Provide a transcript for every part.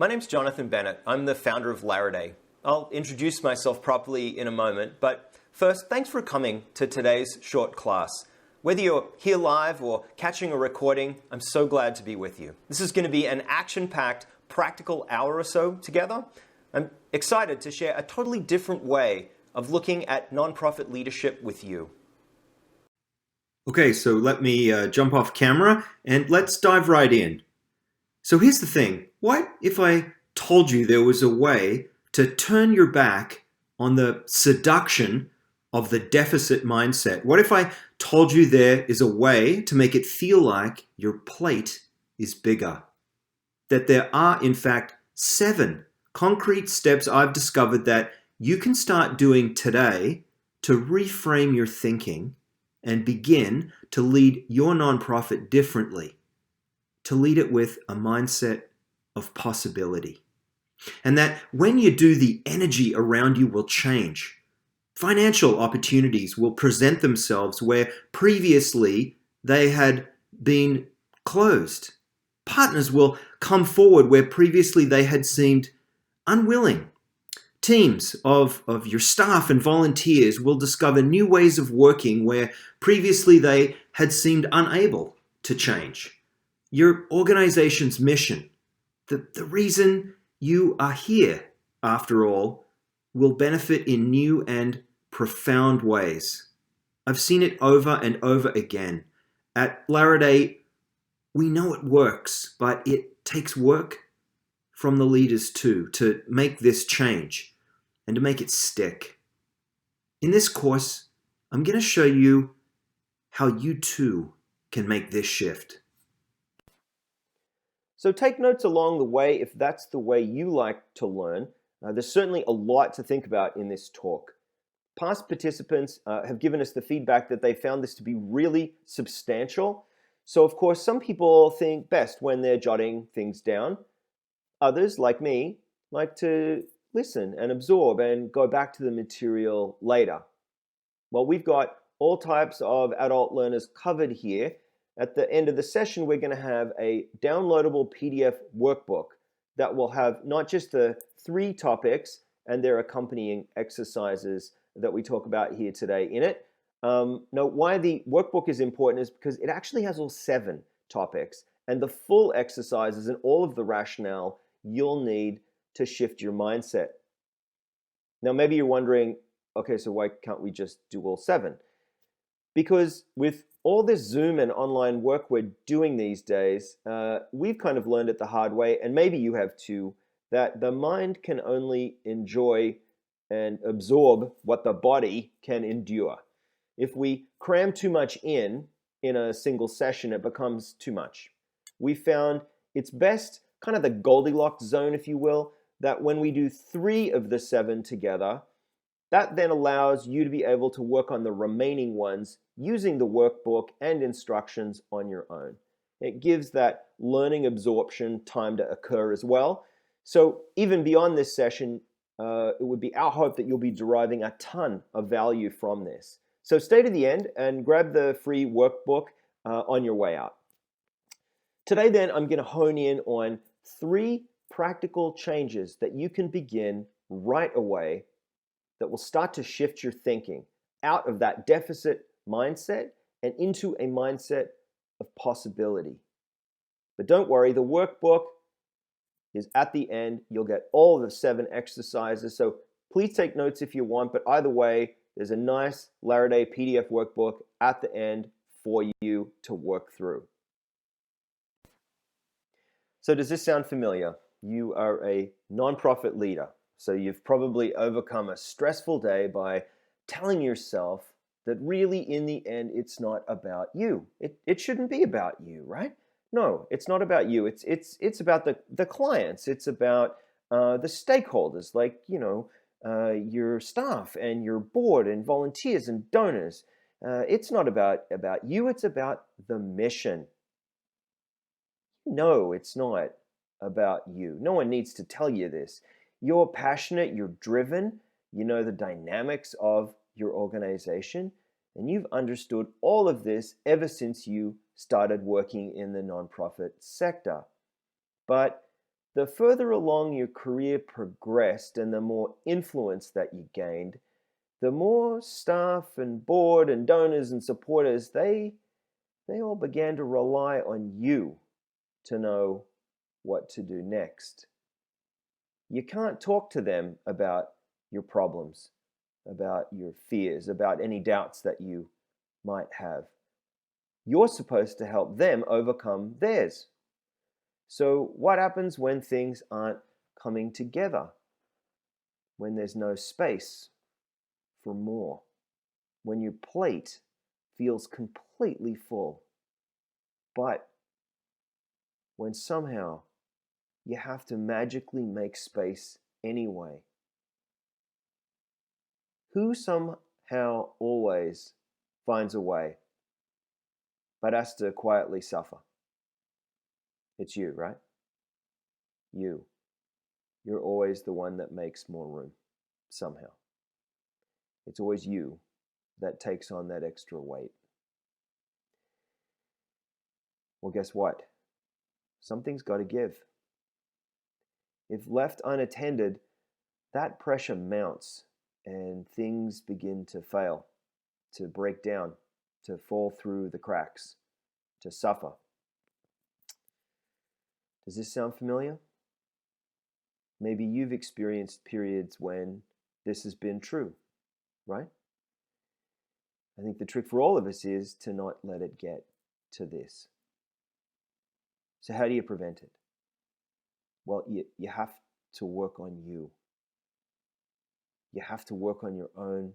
My name's Jonathan Bennett. I'm the founder of Laraday. I'll introduce myself properly in a moment, but first, thanks for coming to today's short class. Whether you're here live or catching a recording, I'm so glad to be with you. This is going to be an action-packed, practical hour or so together. I'm excited to share a totally different way of looking at nonprofit leadership with you. Okay, so let me jump off camera and let's dive right in. So here's the thing. What if I told you there was a way to turn your back on the seduction of the deficit mindset? What if I told you there is a way to make it feel like your plate is bigger? That there are, in fact, 7 concrete steps I've discovered that you can start doing today to reframe your thinking and begin to lead your nonprofit differently, to lead it with a mindset of possibility. And that when you do, the energy around you will change. Financial opportunities will present themselves where previously they had been closed. Partners will come forward where previously they had seemed unwilling. Teams of your staff and volunteers will discover new ways of working where previously they had seemed unable to change. Your organization's mission, the reason you are here, after all, will benefit in new and profound ways. I've seen it over and over again. At Laraday, we know it works, but it takes work from the leaders too to make this change and to make it stick. In this course, I'm going to show you how you too can make this shift. So take notes along the way if that's the way you like to learn. There's certainly a lot to think about in this talk. Past participants have given us the feedback that they found this to be really substantial. So of course, some people think best when they're jotting things down. Others, like me, like to listen and absorb and go back to the material later. Well, we've got all types of adult learners covered here. At the end of the session, we're going to have a downloadable PDF workbook that will have not just the 3 topics and their accompanying exercises that we talk about here today in it. Now, why the workbook is important is because it actually has all 7 topics and the full exercises and all of the rationale you'll need to shift your mindset. Now, maybe you're wondering, okay, so why can't we just do all 7? Because with all this Zoom and online work we're doing these days, we've kind of learned it the hard way, and maybe you have too, that the mind can only enjoy and absorb what the body can endure. If we cram too much in a single session, it becomes too much. We found it's best, kind of the Goldilocks zone, if you will, that when we do 3 of the 7 together, that then allows you to be able to work on the remaining ones using the workbook and instructions on your own. It gives that learning absorption time to occur as well. So even beyond this session, it would be our hope that you'll be deriving a ton of value from this. So stay to the end and grab the free workbook on your way out. Today then, I'm going to hone in on 3 practical changes that you can begin right away that will start to shift your thinking out of that deficit mindset and into a mindset of possibility. But don't worry, the workbook is at the end. You'll get all the 7 exercises. So please take notes if you want, but either way, there's a nice Laraday PDF workbook at the end for you to work through. So does this sound familiar? You are a nonprofit leader. So you've probably overcome a stressful day by telling yourself that really in the end, it's not about you. It shouldn't be about you, right? No, it's not about you. It's about the clients. It's about the stakeholders, like, your staff and your board and volunteers and donors. It's not about you. It's about the mission. No, it's not about you. No one needs to tell you this. You're passionate, you're driven, you know the dynamics of your organization, and you've understood all of this ever since you started working in the nonprofit sector. But The further along your career progressed and the more influence that you gained, the more staff and board and donors and supporters, they all began to rely on you to know what to do next. You can't talk to them about your problems, about your fears, about any doubts that you might have. You're supposed to help them overcome theirs. So, what happens when things aren't coming together? When there's no space for more? When your plate feels completely full? But when somehow you have to magically make space anyway? Who somehow always finds a way, but has to quietly suffer? It's you, right? You. You're always the one that makes more room, somehow. It's always you that takes on that extra weight. Well, guess what? Something's got to give. If left unattended, that pressure mounts and things begin to fail, to break down, to fall through the cracks, to suffer. Does this sound familiar? Maybe you've experienced periods when this has been true, right? I think the trick for all of us is to not let it get to this. So how do you prevent it? Well, you have to work on you. You have to work on your own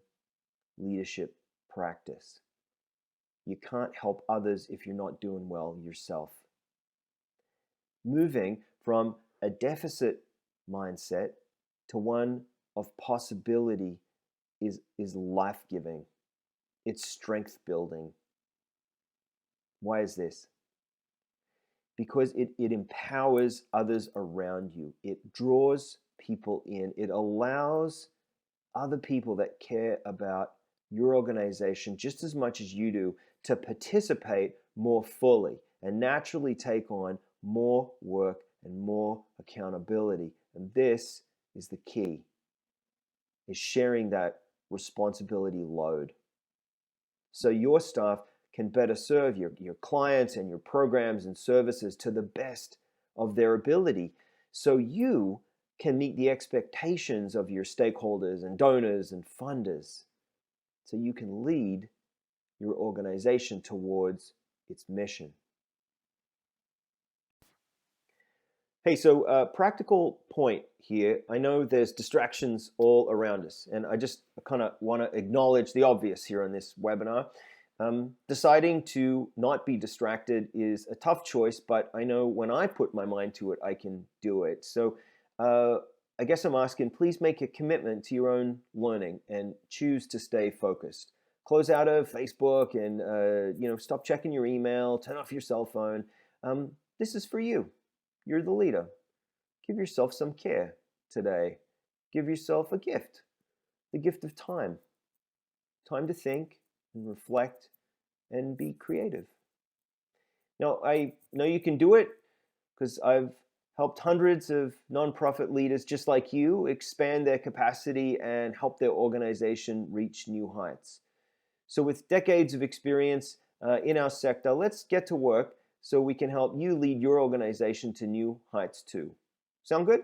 leadership practice. You can't help others if you're not doing well yourself. Moving from a deficit mindset to one of possibility is life-giving. It's strength building. Why is this? Because it empowers others around you. It draws people in. It allows other people that care about your organization just as much as you do to participate more fully and naturally take on more work and more accountability. And this is the key, is sharing that responsibility load. So your staff can better serve your clients and your programs and services to the best of their ability. So you can meet the expectations of your stakeholders and donors and funders. So you can lead your organization towards its mission. Hey, so practical point here. I know there's distractions all around us, and I just kind of want to acknowledge the obvious here on this webinar. Deciding to not be distracted is a tough choice, but I know when I put my mind to it, I can do it. So I guess I'm asking, please make a commitment to your own learning and choose to stay focused. Close out of Facebook and stop checking your email, turn off your cell phone. This is for you. You're the leader. Give yourself some care today. Give yourself a gift, the gift of time. Time to think and reflect and be creative. Now, I know you can do it because I've helped hundreds of nonprofit leaders just like you expand their capacity and help their organization reach new heights. So with decades of experience in our sector, let's get to work so we can help you lead your organization to new heights too. Sound good?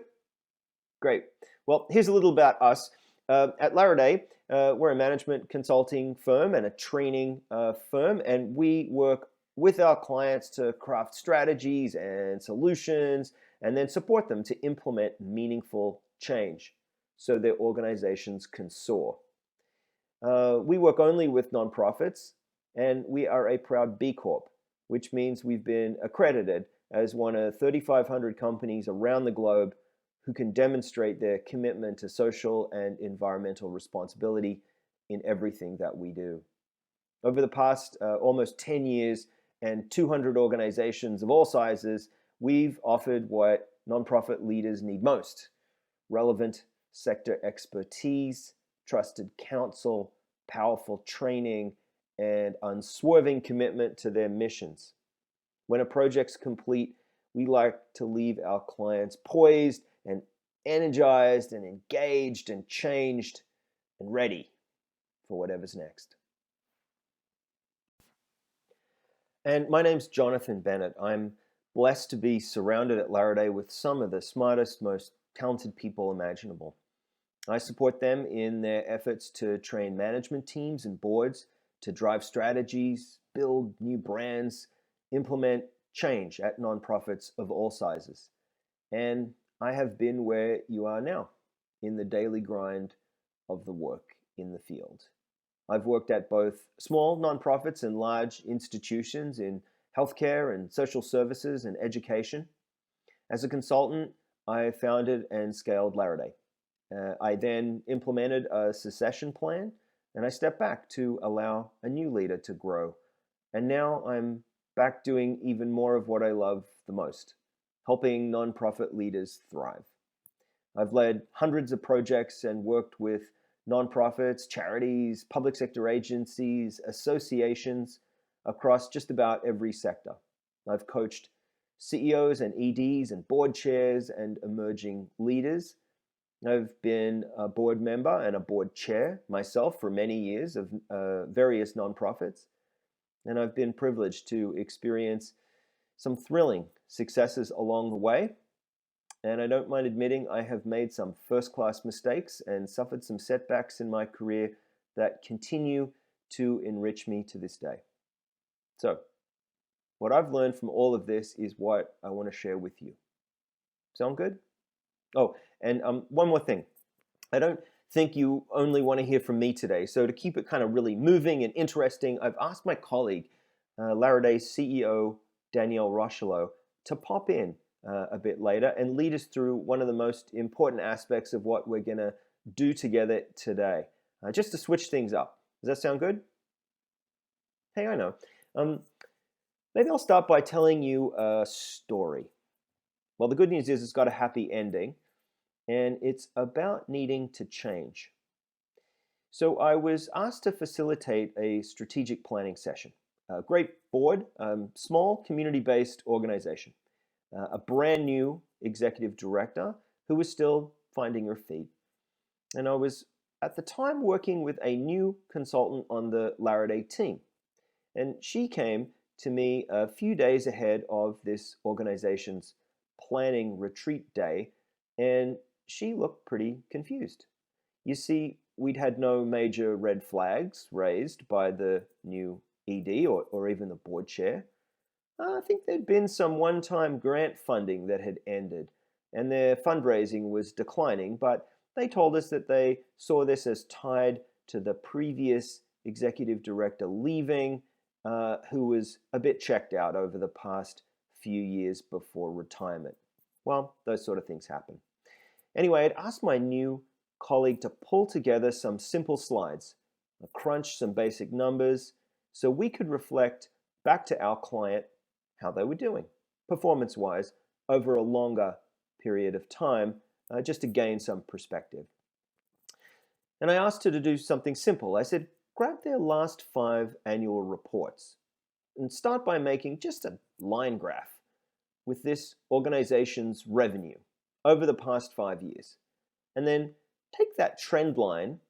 Great. Well, here's a little about us. At Laraday, we're a management consulting firm and a training firm, and we work with our clients to craft strategies and solutions and then support them to implement meaningful change so their organizations can soar. We work only with nonprofits, and we are a proud B Corp, which means we've been accredited as one of 3,500 companies around the globe who can demonstrate their commitment to social and environmental responsibility in everything that we do. Over the past almost 10 years and 200 organizations of all sizes, we've offered what nonprofit leaders need most: relevant sector expertise, trusted counsel, powerful training, and unswerving commitment to their missions. When a project's complete, We like to leave our clients poised and energized and engaged and changed and ready for whatever's next. And my name's Jonathan Bennett. I'm blessed to be surrounded at Laraday with some of the smartest, most talented people imaginable. I support them in their efforts to train management teams and boards to drive strategies, build new brands, implement change at nonprofits of all sizes. And I have been where you are now, in the daily grind of the work in the field. I've worked at both small nonprofits and large institutions in healthcare and social services and education. As a consultant, I founded and scaled Laraday. I then implemented a succession plan, and I stepped back to allow a new leader to grow. And now I'm back doing even more of what I love the most, helping nonprofit leaders thrive. I've led hundreds of projects and worked with nonprofits, charities, public sector agencies, associations across just about every sector. I've coached CEOs and EDs and board chairs and emerging leaders. I've been a board member and a board chair myself for many years of various nonprofits, and I've been privileged to experience some thrilling successes along the way. And I don't mind admitting I have made some first-class mistakes and suffered some setbacks in my career that continue to enrich me to this day. So, what I've learned from all of this is what I want to share with you. Sound good? Oh, and one more thing. I don't think you only want to hear from me today. So to keep it kind of really moving and interesting, I've asked my colleague, Laraday's CEO, Danielle Rochelot, to pop in a bit later and lead us through one of the most important aspects of what we're going to do together today, just to switch things up. Does that sound good? Hey, I know. Maybe I'll start by telling you a story. Well, the good news is it's got a happy ending, and it's about needing to change. So I was asked to facilitate a strategic planning session. A great board, small community-based organization. A brand new executive director who was still finding her feet. And I was at the time working with a new consultant on the Laraday team. And she came to me a few days ahead of this organization's planning retreat day, and she looked pretty confused. You see, we'd had no major red flags raised by the new ED or even the board chair. I think there'd been some one-time grant funding that had ended, and their fundraising was declining, but they told us that they saw this as tied to the previous executive director leaving, who was a bit checked out over the past few years before retirement. Well, those sort of things happen. Anyway, I'd asked my new colleague to pull together some simple slides, crunch some basic numbers, so we could reflect back to our client how they were doing, performance-wise, over a longer period of time, just to gain some perspective. And I asked her to do something simple. I said, grab their last 5 annual reports and start by making just a line graph with this organization's revenue over the past 5 years. And then take that trend line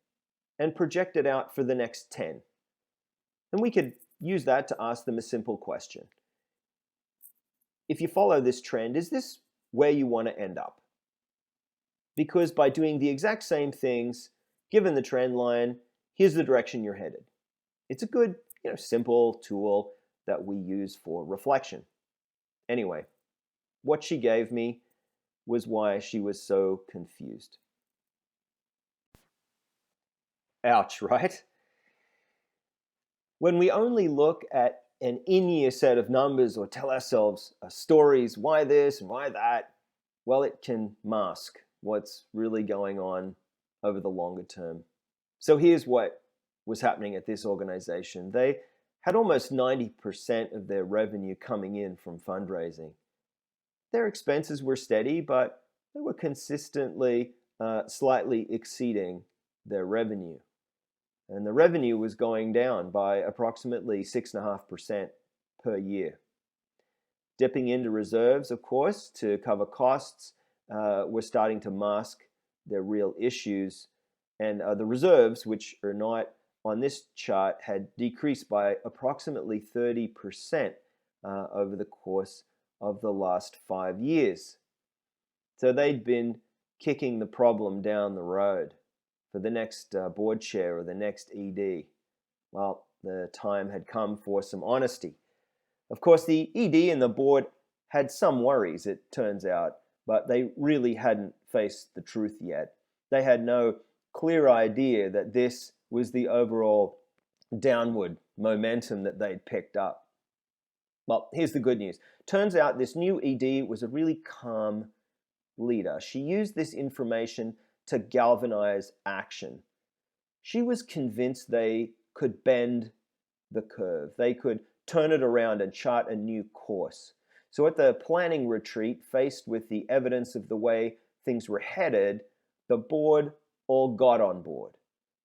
and project it out for the next 10. And we could use that to ask them a simple question. If you follow this trend, is this where you want to end up? Because by doing the exact same things, given the trend line, here's the direction you're headed. It's a good, simple tool that we use for reflection. Anyway, what she gave me was why she was so confused. Ouch, right? When we only look at an in-year set of numbers or tell ourselves stories, why this and why that, well, it can mask what's really going on over the longer term. So here's what was happening at this organization. They had almost 90% of their revenue coming in from fundraising. Their expenses were steady, but they were consistently slightly exceeding their revenue. And the revenue was going down by approximately 6.5% per year. Dipping into reserves, of course, to cover costs, were starting to mask their real issues. And the reserves, which are not on this chart, had decreased by approximately 30% over the course of the last 5 years. So they'd been kicking the problem down the road for the next board chair or the next ED. Well, the time had come for some honesty. Of course, the ED and the board had some worries, it turns out, but they really hadn't faced the truth yet. They had no clear idea that this was the overall downward momentum that they'd picked up. Well, here's the good news. Turns out this new ED was a really calm leader. She used this information to galvanize action. She was convinced they could bend the curve. They could turn it around and chart a new course. So at the planning retreat, faced with the evidence of the way things were headed, the board all got on board.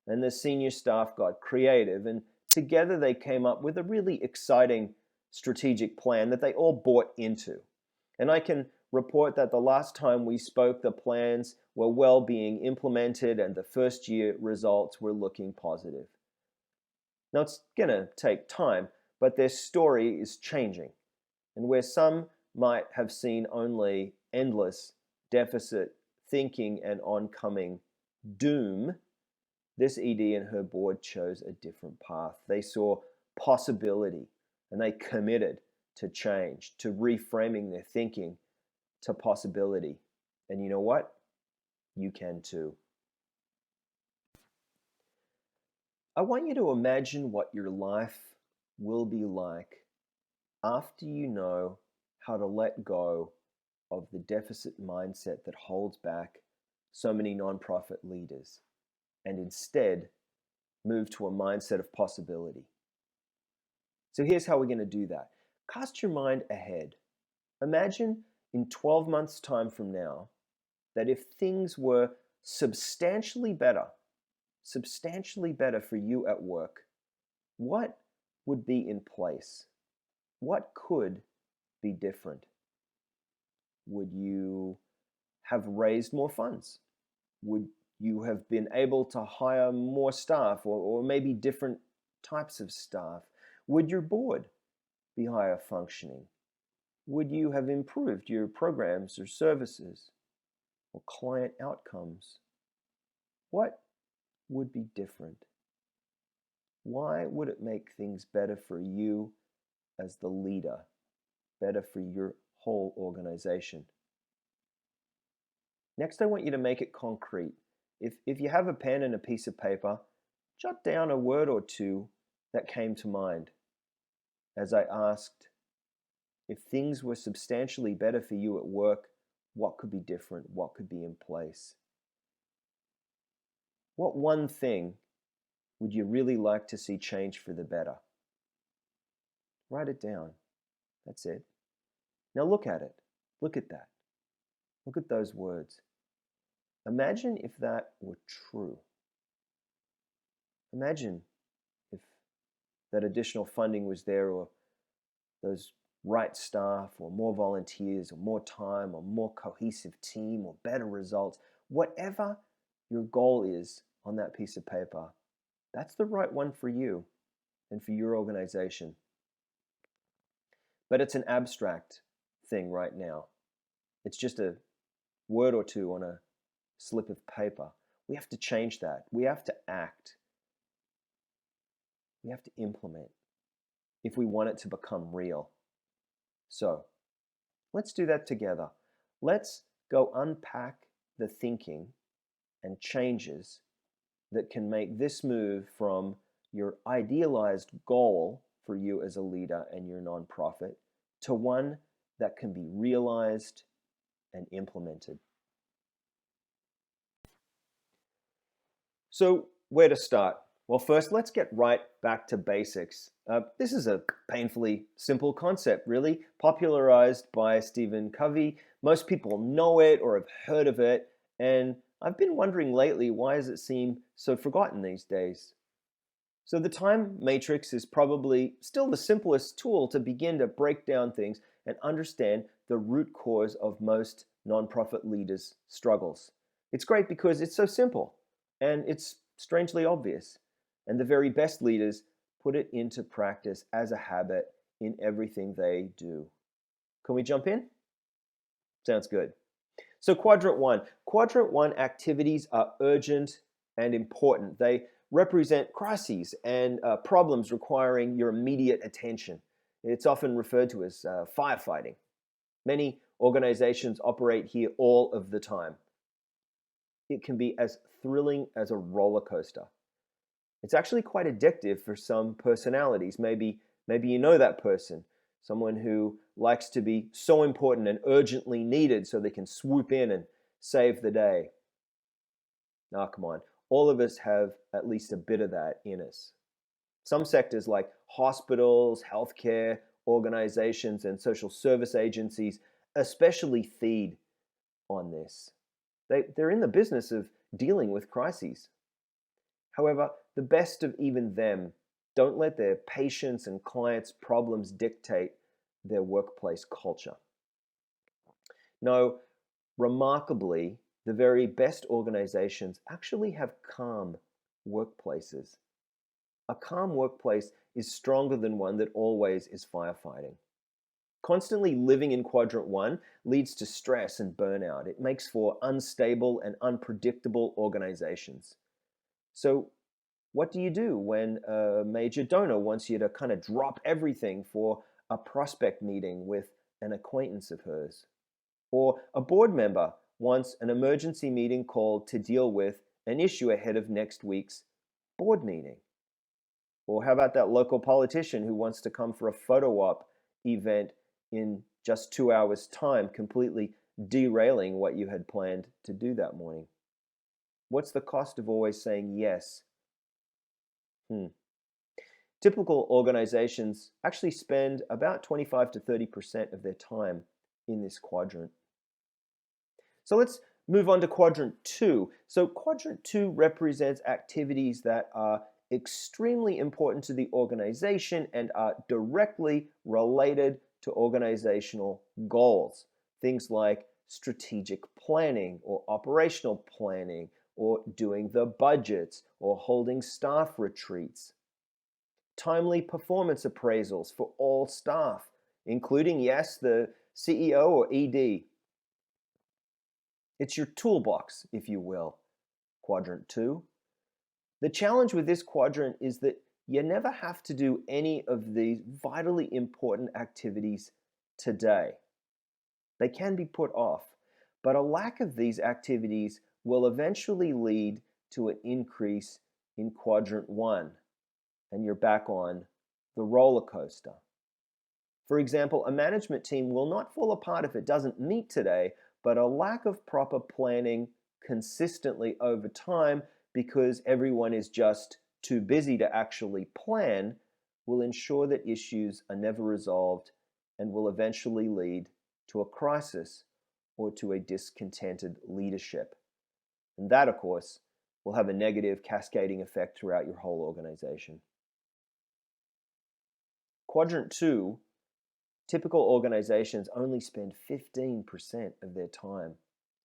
And the senior staff got creative, and together they came up with a really exciting strategic plan that they all bought into. And I can report that the last time we spoke, the plans were well being implemented and the first year results were looking positive. Now it's going to take time, but their story is changing. And where some might have seen only endless deficit thinking and oncoming doom, this ED and her board chose a different path. They saw possibility and they committed to change, to reframing their thinking to possibility. And you know what? You can too. I want you to imagine what your life will be like after you know how to let go of the deficit mindset that holds back so many nonprofit leaders and instead move to a mindset of possibility. So here's how we're going to do that. Cast your mind ahead. Imagine in 12 months' time from now that if things were substantially better for you at work, what would be in place? What could be different? Would you have raised more funds? Would you have been able to hire more staff or maybe different types of staff? Would your board be higher functioning? Would you have improved your programs or services or client outcomes? What would be different? Why would it make things better for you as the leader, better for your whole organization? Next, I want you to make it concrete. If you have a pen and a piece of paper, jot down a word or two that came to mind as I asked, if things were substantially better for you at work, what could be different? What could be in place? What one thing would you really like to see change for the better? Write it down. That's it. Now look at it. Look at that. Look at those words. Imagine if that were true. Imagine if that additional funding was there, or those right staff, or more volunteers, or more time, or more cohesive team, or better results. Whatever your goal is on that piece of paper, that's the right one for you and for your organization. But it's an abstract thing right now. It's just a word or two on a slip of paper. We have to change that. We have to act. We have to implement if we want it to become real. So let's do that together. Let's go unpack the thinking and changes that can make this move from your idealized goal for you as a leader and your nonprofit to one that can be realized and implemented. So where to start? Well, first, let's get right back to basics. This is a painfully simple concept, really, popularized by Stephen Covey. Most people know it or have heard of it, and I've been wondering lately, why does it seem so forgotten these days? So the time matrix is probably still the simplest tool to begin to break down things and understand the root cause of most nonprofit leaders' struggles. It's great because it's so simple and it's strangely obvious. And the very best leaders put it into practice as a habit in everything they do. Can we jump in? Sounds good. So quadrant one. Quadrant one activities are urgent and important. They represent crises and problems requiring your immediate attention. It's often referred to as firefighting. Many organizations operate here all of the time. It can be as thrilling as a roller coaster. It's actually quite addictive for some personalities. Maybe you know that person, someone who likes to be so important and urgently needed so they can swoop in and save the day. Ah, come on. All of us have at least a bit of that in us. Some sectors like hospitals, healthcare organizations, and social service agencies especially feed on this. They're in the business of dealing with crises. However, the best of even them don't let their patients' and clients' problems dictate their workplace culture. No, remarkably, the very best organizations actually have calm workplaces. A calm workplace is stronger than one that always is firefighting. Constantly living in quadrant one leads to stress and burnout. It makes for unstable and unpredictable organizations. So, what do you do when a major donor wants you to kind of drop everything for a prospect meeting with an acquaintance of hers? Or a board member wants an emergency meeting called to deal with an issue ahead of next week's board meeting? Or how about that local politician who wants to come for a photo op event in just 2 hours' time, completely derailing what you had planned to do that morning? What's the cost of always saying yes? Typical organizations actually spend about 25 to 30% of their time in this quadrant. So let's move on to quadrant two. So quadrant two represents activities that are extremely important to the organization and are directly related to organizational goals. Things like strategic planning or operational planning or doing the budgets or holding staff retreats. Timely performance appraisals for all staff, including, yes, the CEO or ED. It's your toolbox, if you will, quadrant two. The challenge with this quadrant is that you never have to do any of these vitally important activities today. They can be put off, but a lack of these activities will eventually lead to an increase in quadrant one, and you're back on the roller coaster. For example, a management team will not fall apart if it doesn't meet today, but a lack of proper planning consistently over time because everyone is just too busy to actually plan will ensure that issues are never resolved and will eventually lead to a crisis or to a discontented leadership. And that, of course, will have a negative cascading effect throughout your whole organization. Quadrant two, typical organizations only spend 15% of their time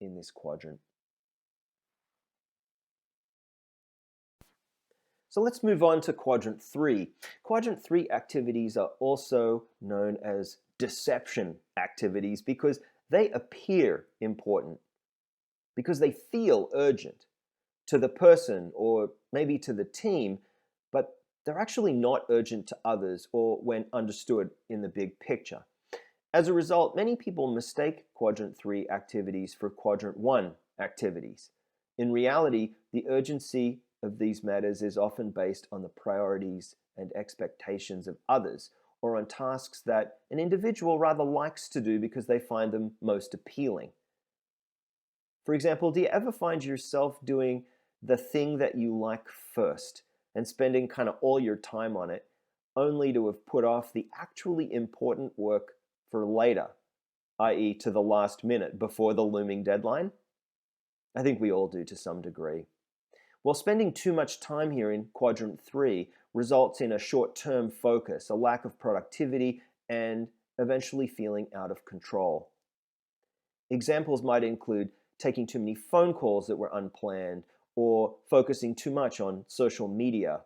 in this quadrant. So let's move on to quadrant three. Quadrant three activities are also known as deception activities because they appear important, because they feel urgent to the person or maybe to the team, but they're actually not urgent to others or when understood in the big picture. As a result, many people mistake quadrant three activities for quadrant one activities. In reality, the urgency of these matters is often based on the priorities and expectations of others, or on tasks that an individual rather likes to do because they find them most appealing. For example, do you ever find yourself doing the thing that you like first and spending kind of all your time on it, only to have put off the actually important work for later, i.e. to the last minute before the looming deadline? I think we all do to some degree. Well, spending too much time here in quadrant three results in a short-term focus, a lack of productivity, and eventually feeling out of control. Examples might include taking too many phone calls that were unplanned or focusing too much on social media.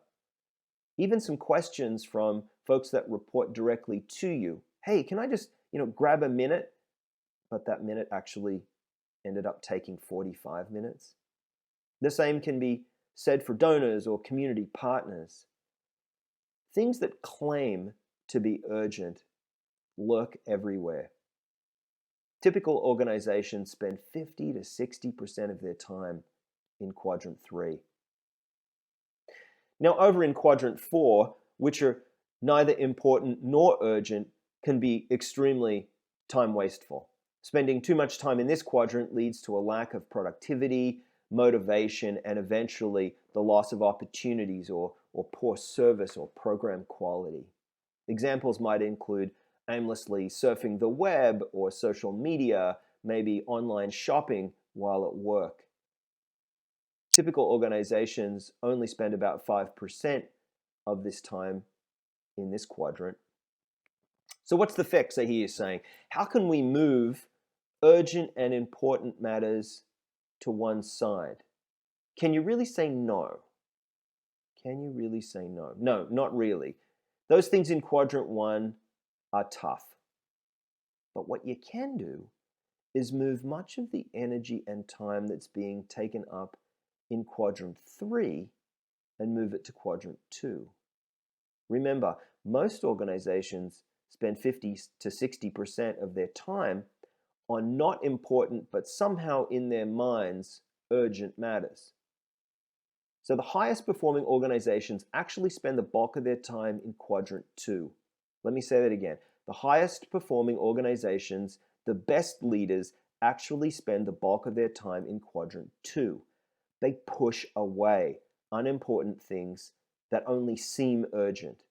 Even some questions from folks that report directly to you. Hey, can I just, grab a minute? But that minute actually ended up taking 45 minutes. The same can be said for donors or community partners. Things that claim to be urgent lurk everywhere. Typical organizations spend 50 to 60% of their time in quadrant 3. Now, over in quadrant 4, which are neither important nor urgent, can be extremely time wasteful. Spending too much time in this quadrant leads to a lack of productivity, motivation, and eventually the loss of opportunities or poor service or program quality. Examples might include aimlessly surfing the web or social media, maybe online shopping while at work. Typical organizations only spend about 5% of this time in this quadrant. So what's the fix, I hear you saying? How can we move urgent and important matters to one side? Can you really say no? Can you really say no? No, not really. Those things in quadrant 1 are tough. But what you can do is move much of the energy and time that's being taken up in quadrant 3 and move it to quadrant 2. Remember, most organizations spend 50 to 60% of their time on not important but somehow in their minds urgent matters. So the highest performing organizations actually spend the bulk of their time in quadrant 2. Let me say that again. The highest performing organizations, the best leaders, actually spend the bulk of their time in quadrant 2. They push away unimportant things that only seem urgent,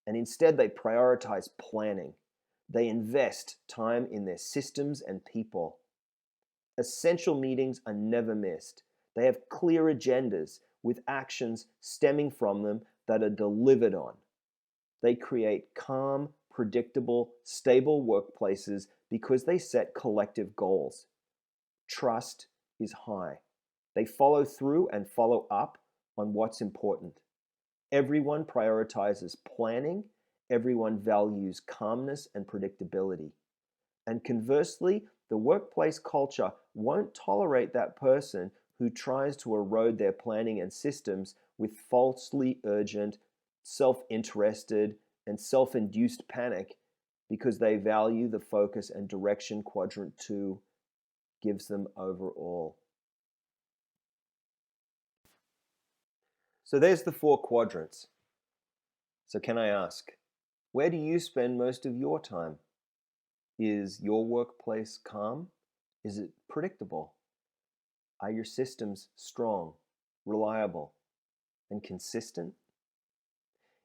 and instead they prioritize planning. They invest time in their systems and people. Essential meetings are never missed. They have clear agendas with actions stemming from them that are delivered on. They create calm, predictable, stable workplaces because they set collective goals. Trust is high. They follow through and follow up on what's important. Everyone prioritizes planning. Everyone values calmness and predictability. And conversely, the workplace culture won't tolerate that person who tries to erode their planning and systems with falsely urgent, self-interested, and self-induced panic because they value the focus and direction quadrant 2 gives them overall. So there's the 4 quadrants. So can I ask, where do you spend most of your time? Is your workplace calm? Is it predictable? Are your systems strong, reliable, and consistent?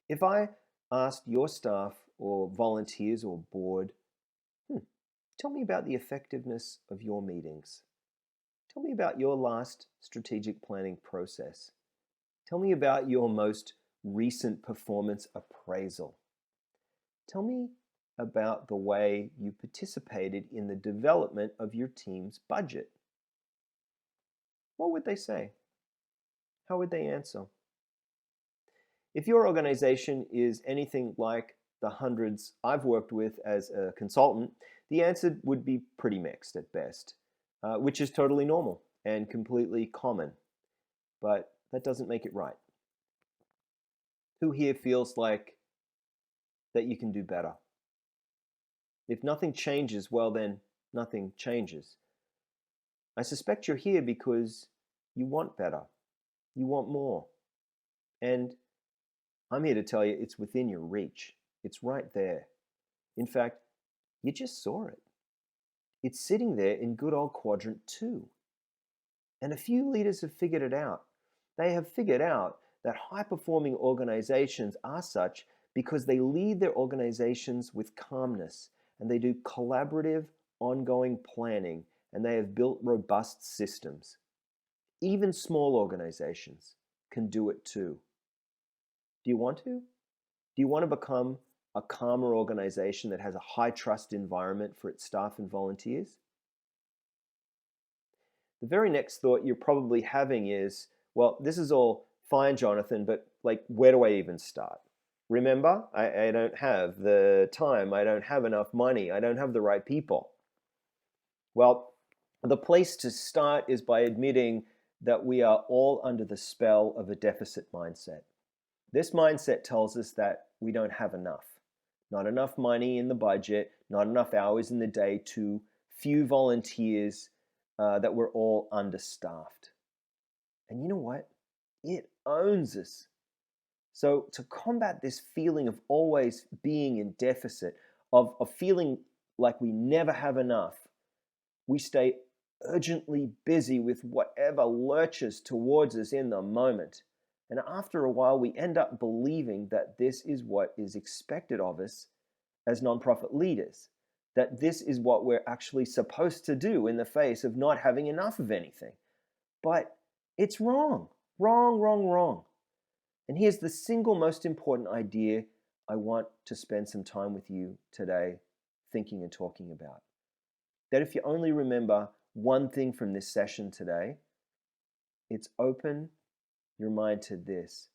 If I asked your staff or volunteers or board, tell me about the effectiveness of your meetings. Tell me about your last strategic planning process. Tell me about your most recent performance appraisal. Tell me about the way you participated in the development of your team's budget. What would they say? How would they answer? If your organization is anything like the hundreds I've worked with as a consultant, the answer would be pretty mixed at best, which is totally normal and completely common. But that doesn't make it right. Who here feels like that you can do better? If nothing changes, well then, nothing changes. I suspect you're here because you want better. You want more. And I'm here to tell you it's within your reach. It's right there. In fact, you just saw it. It's sitting there in good old quadrant 2. And a few leaders have figured it out. They have figured out that high-performing organizations are such because they lead their organizations with calmness, and they do collaborative, ongoing planning, and they have built robust systems. Even small organizations can do it too. Do you want to? Do you want to become a calmer organization that has a high trust environment for its staff and volunteers? The very next thought you're probably having is, well, this is all fine, Jonathan, but like, where do I even start? Remember, I don't have the time, I don't have enough money, I don't have the right people. Well, the place to start is by admitting that we are all under the spell of a deficit mindset. This mindset tells us that we don't have enough. Not enough money in the budget, not enough hours in the day, too few volunteers, that we're all understaffed. And you know what? It owns us. So to combat this feeling of always being in deficit, of feeling like we never have enough, we stay urgently busy with whatever lurches towards us in the moment. And after a while, we end up believing that this is what is expected of us as nonprofit leaders, that this is what we're actually supposed to do in the face of not having enough of anything. But it's wrong, wrong, wrong, wrong. And here's the single most important idea I want to spend some time with you today thinking and talking about. That if you only remember one thing from this session today, it's open your mind to this.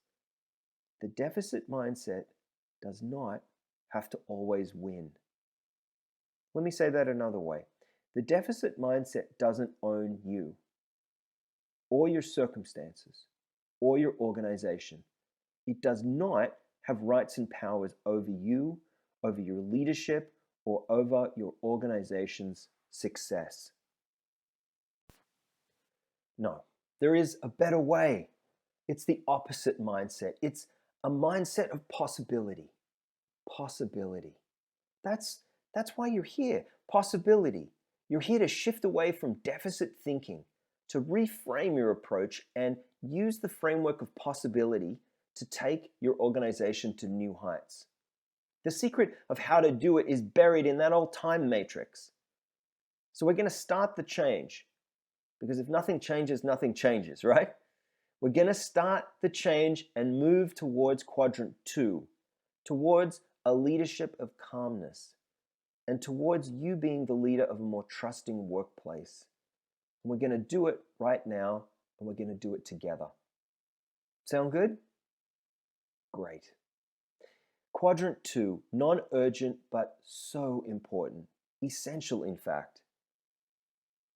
The deficit mindset does not have to always win. Let me say that another way. The deficit mindset doesn't own you, or your circumstances, or your organization. It does not have rights and powers over you, over your leadership, or over your organization's success. No, there is a better way. It's the opposite mindset. It's a mindset of possibility. Possibility. That's why you're here. Possibility. You're here to shift away from deficit thinking, to reframe your approach and use the framework of possibility to take your organization to new heights. The secret of how to do it is buried in that old time matrix. So we're going to start the change, because if nothing changes, right? We're going to start the change and move towards quadrant 2, towards a leadership of calmness, and towards you being the leader of a more trusting workplace. And we're going to do it right now, and we're going to do it together. Sound good? Great. Quadrant 2, non-urgent but so important, essential in fact.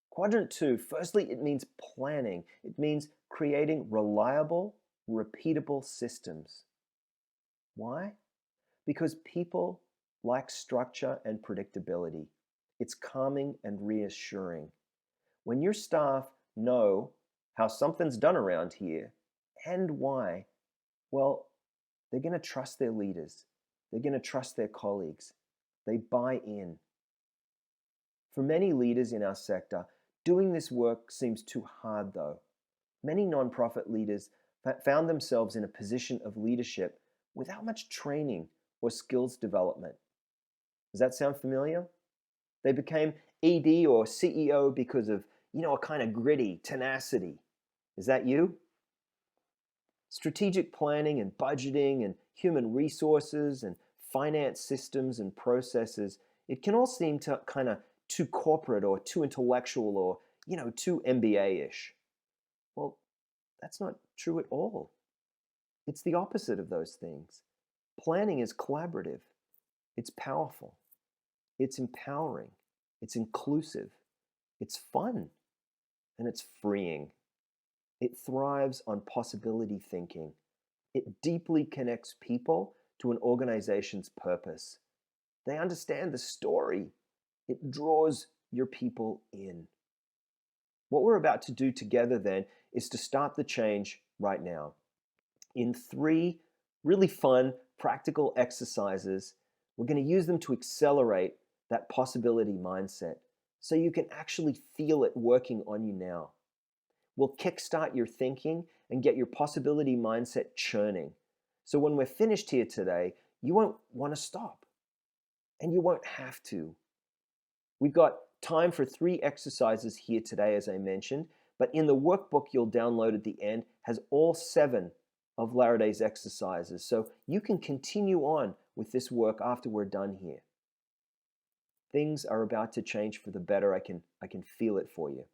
Quadrant 2, firstly, it means planning. It means creating reliable, repeatable systems. Why? Because people like structure and predictability. It's calming and reassuring. When your staff know how something's done around here and why, well, they're going to trust their leaders. They're going to trust their colleagues. They buy in. For many leaders in our sector, doing this work seems too hard though. Many nonprofit leaders found themselves in a position of leadership without much training or skills development. Does that sound familiar? They became ED or CEO because of, a kind of gritty tenacity. Is that you? Strategic planning and budgeting and human resources and finance systems and processes, it can all seem to kind of too corporate or too intellectual or, too MBA-ish. Well, that's not true at all. It's the opposite of those things. Planning is collaborative. It's powerful. It's empowering. It's inclusive. It's fun. And it's freeing. It thrives on possibility thinking. It deeply connects people to an organization's purpose. They understand the story. It draws your people in. What we're about to do together then is to start the change right now. In 3 really fun, practical exercises, we're going to use them to accelerate that possibility mindset so you can actually feel it working on you now. We'll kickstart your thinking and get your possibility mindset churning. So when we're finished here today, you won't want to stop. And you won't have to. We've got time for 3 exercises here today, as I mentioned, but in the workbook you'll download at the end has all 7 of Laraday's exercises. So you can continue on with this work after we're done here. Things are about to change for the better. I can feel it for you.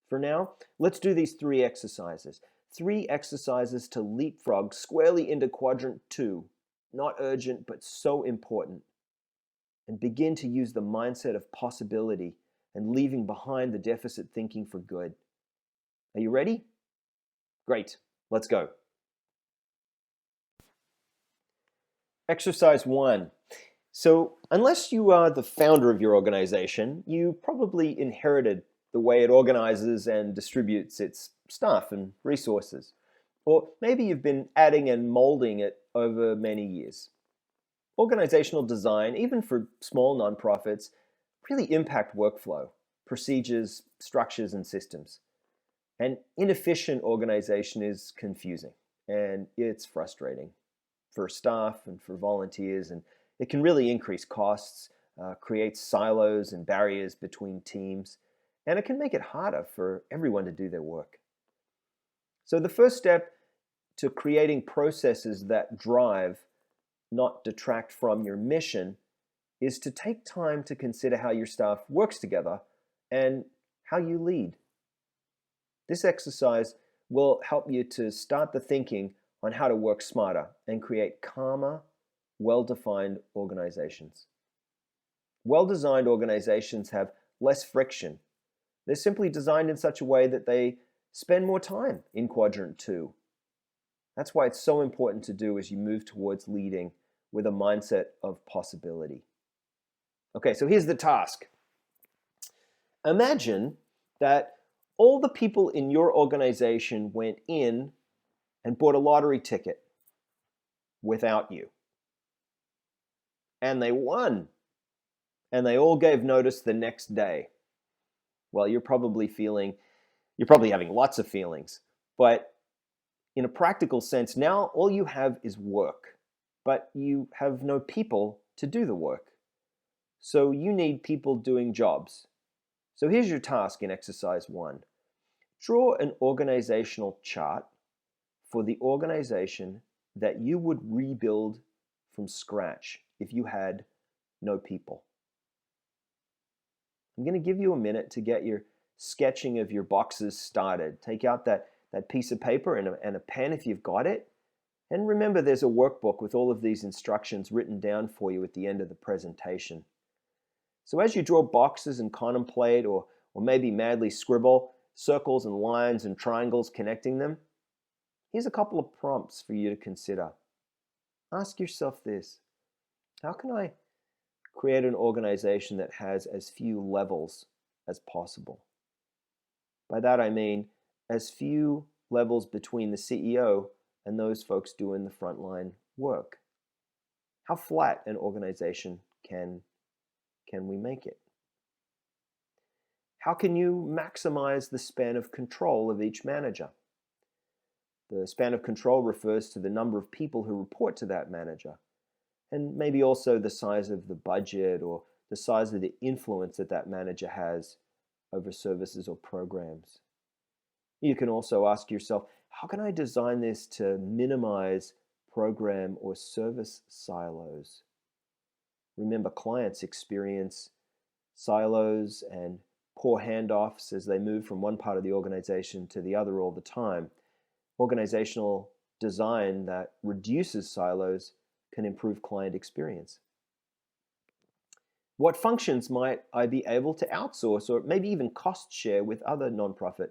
For now, let's do these 3 exercises. 3 exercises to leapfrog squarely into quadrant 2. Not urgent, but so important. And begin to use the mindset of possibility and leaving behind the deficit thinking for good. Are you ready? Great. Let's go. Exercise 1. So, unless you are the founder of your organization, you probably inherited the way it organizes and distributes its staff and resources. Or maybe you've been adding and molding it over many years. Organizational design, even for small nonprofits, really impact workflow, procedures, structures, and systems. An inefficient organization is confusing, and it's frustrating for staff and for volunteers, and it can really increase costs, create silos and barriers between teams, and it can make it harder for everyone to do their work. So the first step to creating processes that drive, not detract from your mission, is to take time to consider how your staff works together and how you lead. This exercise will help you to start the thinking on how to work smarter and create calmer, well-defined organizations. Well-designed organizations have less friction. They're simply designed in such a way that they spend more time in quadrant 2. That's why it's so important to do as you move towards leading with a mindset of possibility. Okay, so here's the task. Imagine that all the people in your organization went in and bought a lottery ticket without you. And they won. And they all gave notice the next day. Well, you're probably having lots of feelings. But in a practical sense, now all you have is work. But you have no people to do the work. So you need people doing jobs. So here's your task in exercise 1. Draw an organizational chart for the organization that you would rebuild from scratch if you had no people. I'm going to give you a minute to get your sketching of your boxes started. Take out that piece of paper and a pen if you've got it. And remember, there's a workbook with all of these instructions written down for you at the end of the presentation. So as you draw boxes and contemplate or maybe madly scribble circles and lines and triangles connecting them, here's a couple of prompts for you to consider. Ask yourself this: how can I create an organization that has as few levels as possible? By that I mean as few levels between the CEO and those folks doing the frontline work. How flat an organization can we make it? How can you maximize the span of control of each manager? The span of control refers to the number of people who report to that manager, and maybe also the size of the budget or the size of the influence that manager has over services or programs. You can also ask yourself, how can I design this to minimize program or service silos? Remember, clients experience silos and poor handoffs as they move from one part of the organization to the other all the time. Organizational design that reduces silos can improve client experience. What functions might I be able to outsource or maybe even cost share with other nonprofit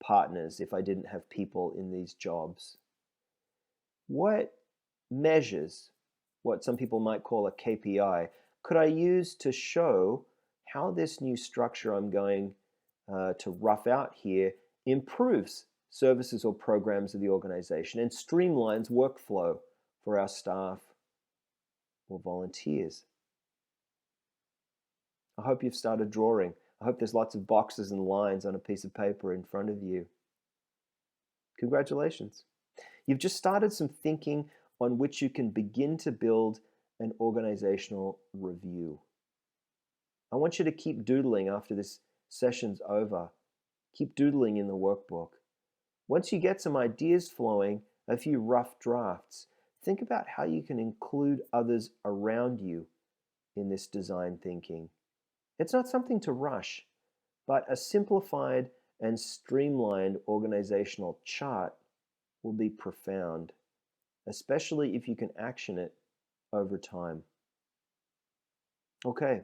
partners if I didn't have people in these jobs? What measures, what some people might call a KPI, could I use to show how this new structure I'm going to rough out here improves services or programs of the organization and streamlines workflow for our staff or volunteers? I hope you've started drawing. I hope there's lots of boxes and lines on a piece of paper in front of you. Congratulations. You've just started some thinking on which you can begin to build an organizational review. I want you to keep doodling after this session's over. Keep doodling in the workbook. Once you get some ideas flowing, a few rough drafts, think about how you can include others around you in this design thinking. It's not something to rush, but a simplified and streamlined organizational chart will be profound, especially if you can action it over time. Okay,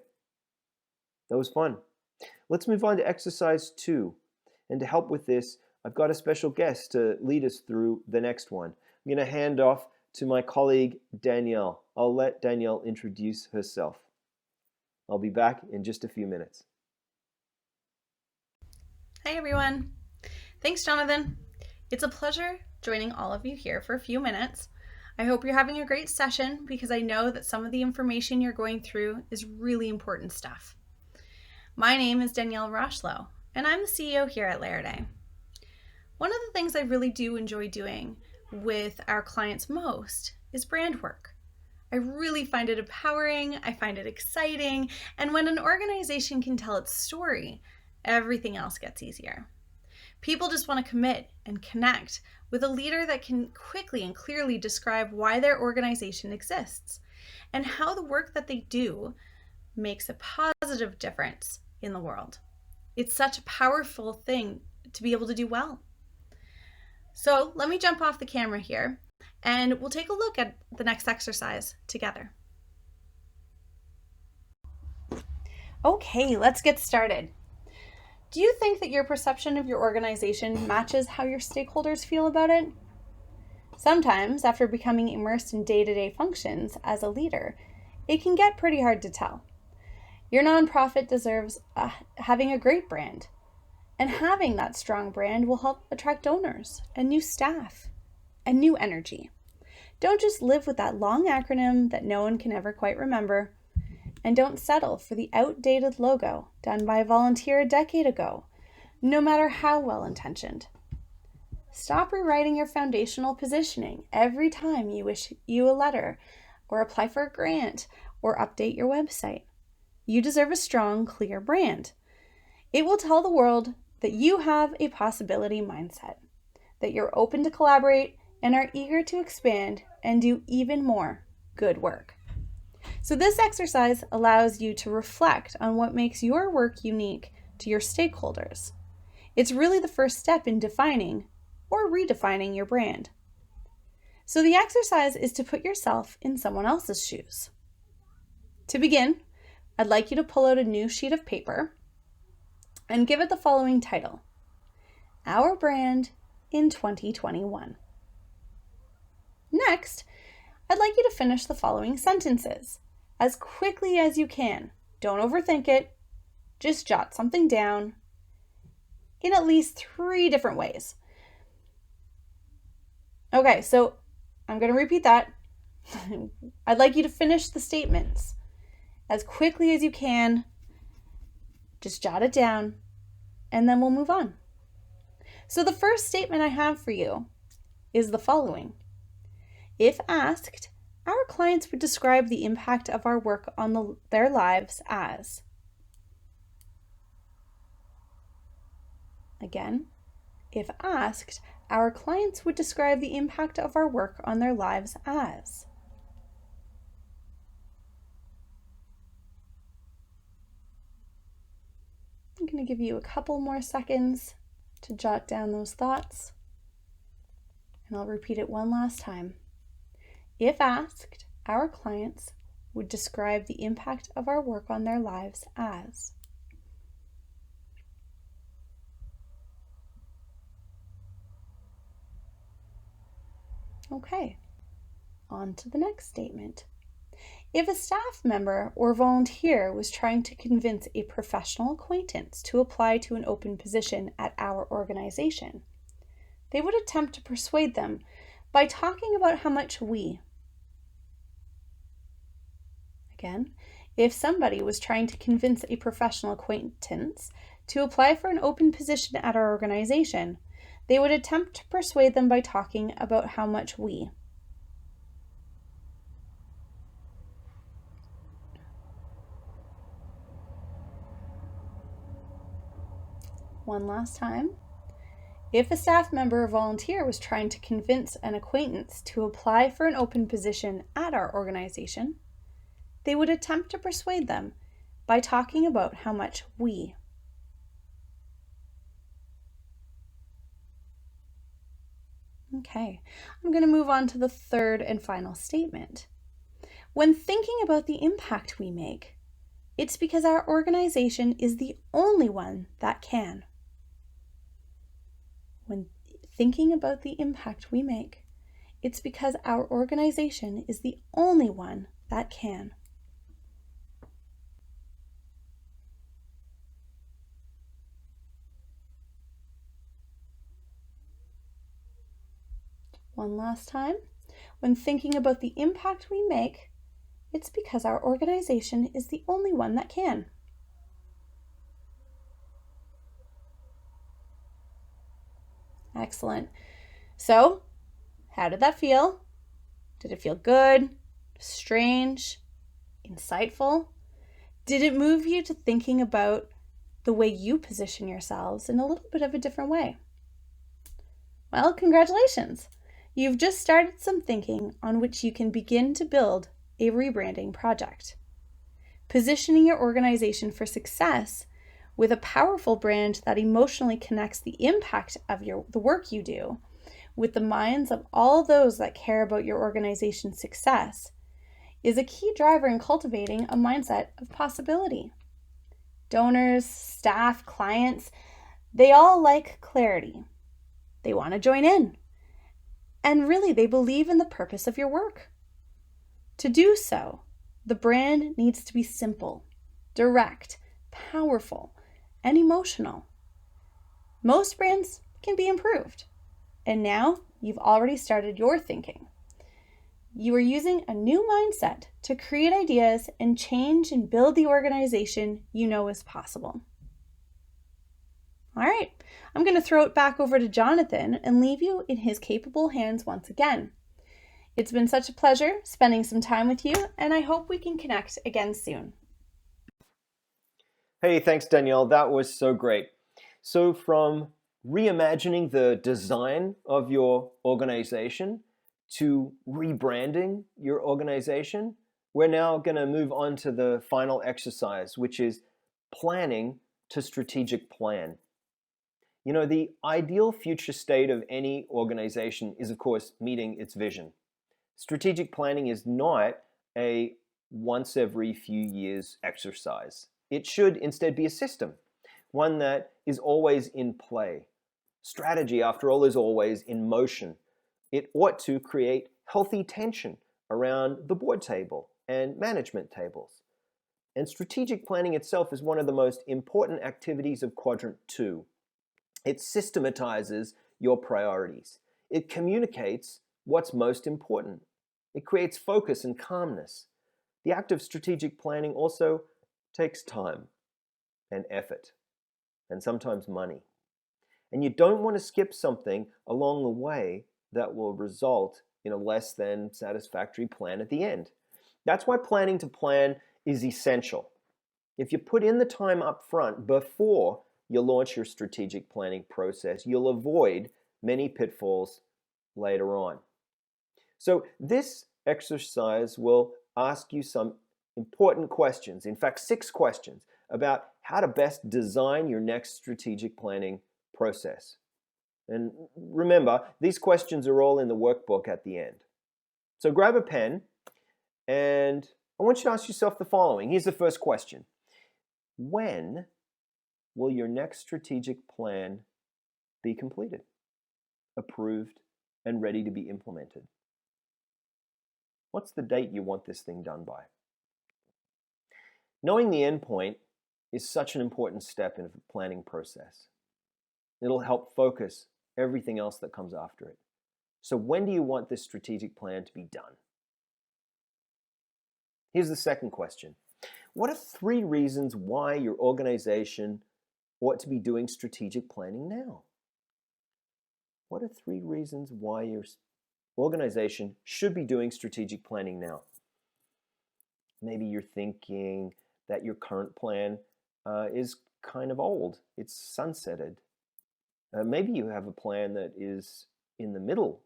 that was fun. Let's move on to exercise 2. And to help with this, I've got a special guest to lead us through the next one. I'm going to hand off to my colleague, Danielle. I'll let Danielle introduce herself. I'll be back in just a few minutes. Hi, everyone. Thanks, Jonathan. It's a pleasure joining all of you here for a few minutes. I hope you're having a great session because I know that some of the information you're going through is really important stuff. My name is Danielle Rochlow, and I'm the CEO here at Laraday. One of the things I really do enjoy doing with our clients most is brand work. I really find it empowering, I find it exciting, and when an organization can tell its story, everything else gets easier. People just want to commit and connect with a leader that can quickly and clearly describe why their organization exists and how the work that they do makes a positive difference in the world. It's such a powerful thing to be able to do well. So let me jump off the camera here and we'll take a look at the next exercise together. Okay, let's get started. Do you think that your perception of your organization matches how your stakeholders feel about it? Sometimes, after becoming immersed in day-to-day functions as a leader, it can get pretty hard to tell. Your nonprofit deserves having a great brand, and having that strong brand will help attract donors and new staff and new energy. Don't just live with that long acronym that no one can ever quite remember. And don't settle for the outdated logo done by a volunteer a decade ago, no matter how well-intentioned. Stop rewriting your foundational positioning every time you issue a letter or apply for a grant or update your website. You deserve a strong, clear brand. It will tell the world that you have a possibility mindset, that you're open to collaborate and are eager to expand and do even more good work. So this exercise allows you to reflect on what makes your work unique to your stakeholders. It's really the first step in defining or redefining your brand. So the exercise is to put yourself in someone else's shoes. To begin, I'd like you to pull out a new sheet of paper and give it the following title: Our Brand in 2021. Next, I'd like you to finish the following sentences as quickly as you can. Don't overthink it. Just jot something down in at least 3 different ways. Okay, so I'm going to repeat that. I'd like you to finish the statements as quickly as you can. Just jot it down, and then we'll move on. So the first statement I have for you is the following. If asked, our clients would describe the impact of our work on their lives as. Again, if asked, our clients would describe the impact of our work on their lives as. I'm going to give you a couple more seconds to jot down those thoughts, and I'll repeat it one last time. If asked, our clients would describe the impact of our work on their lives as. Okay, on to the next statement. If a staff member or volunteer was trying to convince a professional acquaintance to apply to an open position at our organization, they would attempt to persuade them by talking about how much we. Again, if somebody was trying to convince a professional acquaintance to apply for an open position at our organization, they would attempt to persuade them by talking about how much we. One last time. If a staff member or volunteer was trying to convince an acquaintance to apply for an open position at our organization, they would attempt to persuade them by talking about how much we. Okay, I'm going to move on to the third and final statement. When thinking about the impact we make, it's because our organization is the only one that can. When thinking about the impact we make, it's because our organization is the only one that can. One last time. When thinking about the impact we make, it's because our organization is the only one that can. Excellent. So, how did that feel? Did it feel good, strange, insightful? Did it move you to thinking about the way you position yourselves in a little bit of a different way? Well, congratulations! You've just started some thinking on which you can begin to build a rebranding project. Positioning your organization for success with a powerful brand that emotionally connects the impact of the work you do with the minds of all those that care about your organization's success is a key driver in cultivating a mindset of possibility. Donors, staff, clients, they all like clarity. They want to join in. And really, they believe in the purpose of your work. To do so, the brand needs to be simple, direct, powerful, and emotional. Most brands can be improved. And now you've already started your thinking. You are using a new mindset to create ideas and change and build the organization you know is possible. All right, I'm going to throw it back over to Jonathan and leave you in his capable hands once again. It's been such a pleasure spending some time with you, and I hope we can connect again soon. Hey, thanks, Danielle. That was so great. So from reimagining the design of your organization to rebranding your organization, we're now going to move on to the final exercise, which is planning to strategic plan. You know, the ideal future state of any organization is, of course, meeting its vision. Strategic planning is not a once every few years exercise. It should instead be a system, one that is always in play. Strategy, after all, is always in motion. It ought to create healthy tension around the board table and management tables. And strategic planning itself is one of the most important activities of Quadrant 2. It systematizes your priorities. It communicates what's most important. It creates focus and calmness. The act of strategic planning also takes time and effort and sometimes money. And you don't want to skip something along the way that will result in a less than satisfactory plan at the end. That's why planning to plan is essential. If you put in the time up front before you launch your strategic planning process, you'll avoid many pitfalls later on. So this exercise will ask you some important questions, in fact 6 questions, about how to best design your next strategic planning process. And remember, these questions are all in the workbook at the end. So grab a pen, and I want you to ask yourself the following. Here's the first question. When will your next strategic plan be completed, approved, and ready to be implemented? What's the date you want this thing done by? Knowing the end point is such an important step in the planning process. It'll help focus everything else that comes after it. So when do you want this strategic plan to be done? Here's the second question. What are 3 reasons why your organization ought to be doing strategic planning now? What are 3 reasons why your organization should be doing strategic planning now? Maybe you're thinking that your current plan is kind of old. It's sunsetted. Maybe you have a plan that is in the middle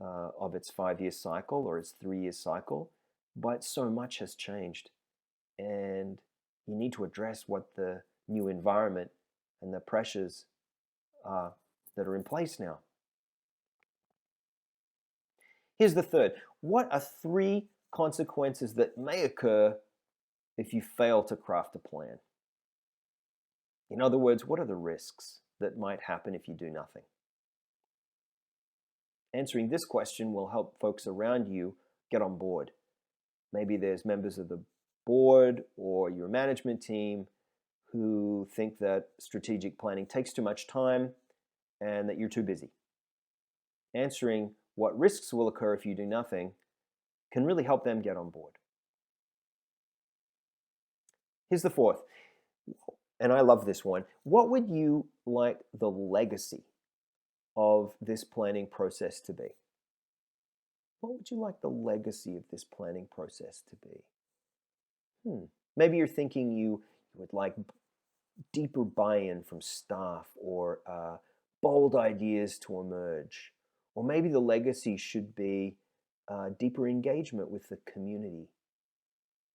of its 5-year cycle or its 3-year cycle, but so much has changed, and you need to address what the new environment and the pressures are that are in place now. Here's the third. What are 3 consequences that may occur if you fail to craft a plan? In other words, what are the risks that might happen if you do nothing? Answering this question will help folks around you get on board. Maybe there's members of the board or your management team who think that strategic planning takes too much time and that you're too busy. Answering what risks will occur if you do nothing can really help them get on board. Here's the fourth, and I love this one. What would you like the legacy of this planning process to be? What would you like the legacy of this planning process to be? Maybe you're thinking you would like deeper buy-in from staff or bold ideas to emerge. Or maybe the legacy should be deeper engagement with the community.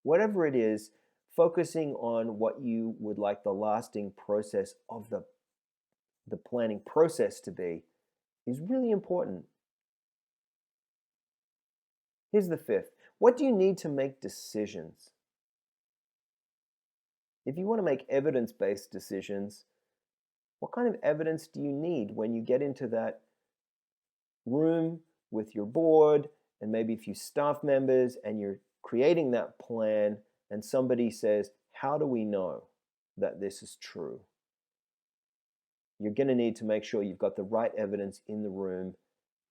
Whatever it is, focusing on what you would like the lasting process of the planning process to be is really important. Here's the fifth. What do you need to make decisions? If you want to make evidence-based decisions, what kind of evidence do you need when you get into that room with your board and maybe a few staff members and you're creating that plan and somebody says, how do we know that this is true? You're going to need to make sure you've got the right evidence in the room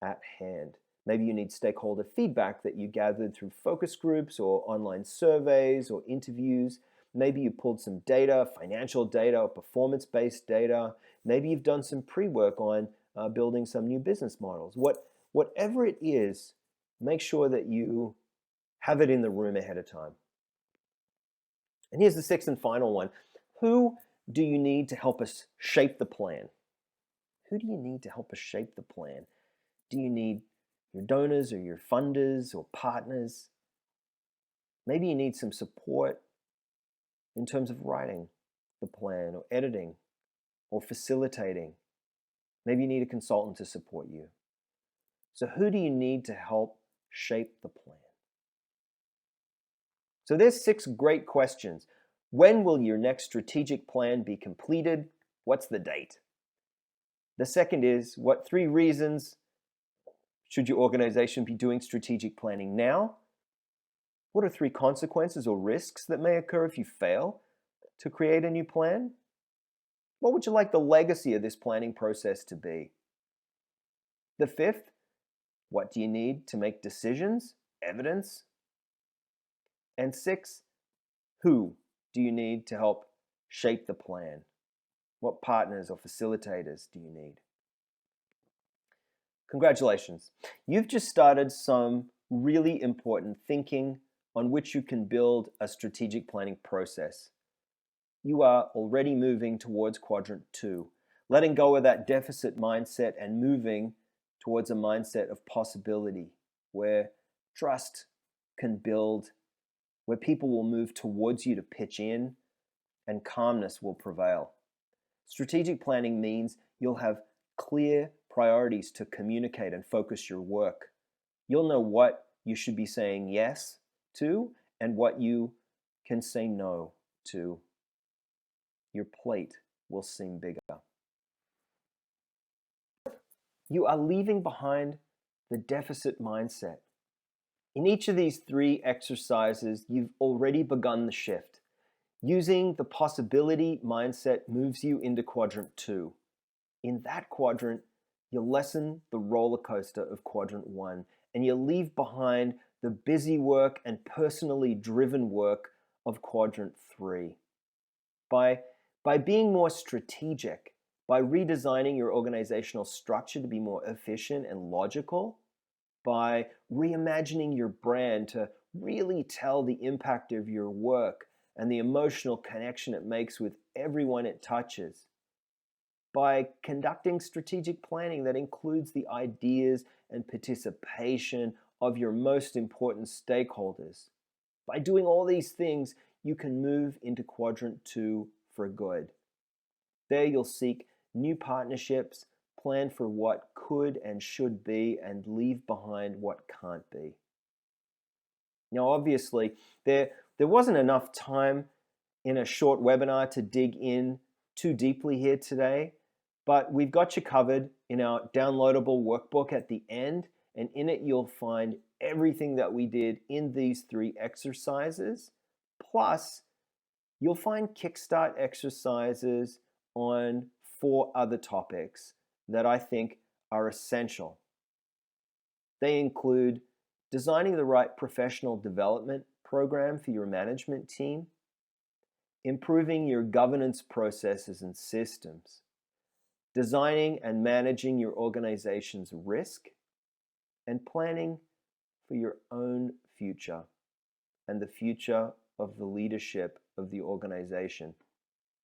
at hand. Maybe you need stakeholder feedback that you gathered through focus groups or online surveys or interviews. Maybe you pulled some data, financial data or performance-based data. Maybe you've done some pre-work on building some new business models. Whatever it is, make sure that you have it in the room ahead of time. And here's the sixth and final one. Who do you need to help us shape the plan? Who do you need to help us shape the plan? Do you need your donors or your funders or partners? Maybe you need some support in terms of writing the plan or editing or facilitating. Maybe you need a consultant to support you. So who do you need to help shape the plan? So there's 6 great questions. When will your next strategic plan be completed? What's the date? The second is, what 3 reasons should your organization be doing strategic planning now? What are 3 consequences or risks that may occur if you fail to create a new plan? What would you like the legacy of this planning process to be? The 5th, what do you need to make decisions, evidence? And 6, who do you need to help shape the plan? What partners or facilitators do you need? Congratulations. You've just started some really important thinking on which you can build a strategic planning process. You are already moving towards quadrant 2, letting go of that deficit mindset and moving towards a mindset of possibility, where trust can build, where people will move towards you to pitch in, and calmness will prevail. Strategic planning means you'll have clear priorities to communicate and focus your work. You'll know what you should be saying yes to and what you can say no to. Your plate will seem bigger. You are leaving behind the deficit mindset. In each of these 3 exercises, you've already begun the shift. Using the possibility mindset moves you into quadrant 2. In that quadrant, you'll lessen the roller coaster of quadrant 1, and you'll leave behind the busy work and personally driven work of quadrant 3. By being more strategic, by redesigning your organizational structure to be more efficient and logical, by reimagining your brand to really tell the impact of your work and the emotional connection it makes with everyone it touches, by conducting strategic planning that includes the ideas and participation of your most important stakeholders. By doing all these things, you can move into quadrant 2 for good. There you'll seek new partnerships, plan for what could and should be, and leave behind what can't be. Now, obviously, there wasn't enough time in a short webinar to dig in too deeply here today, but we've got you covered in our downloadable workbook at the end, and in it you'll find everything that we did in these 3 exercises, plus you'll find kickstart exercises on 4 other topics that I think are essential. They include designing the right professional development program for your management team, improving your governance processes and systems, designing and managing your organization's risk, and planning for your own future and the future of the leadership of the organization.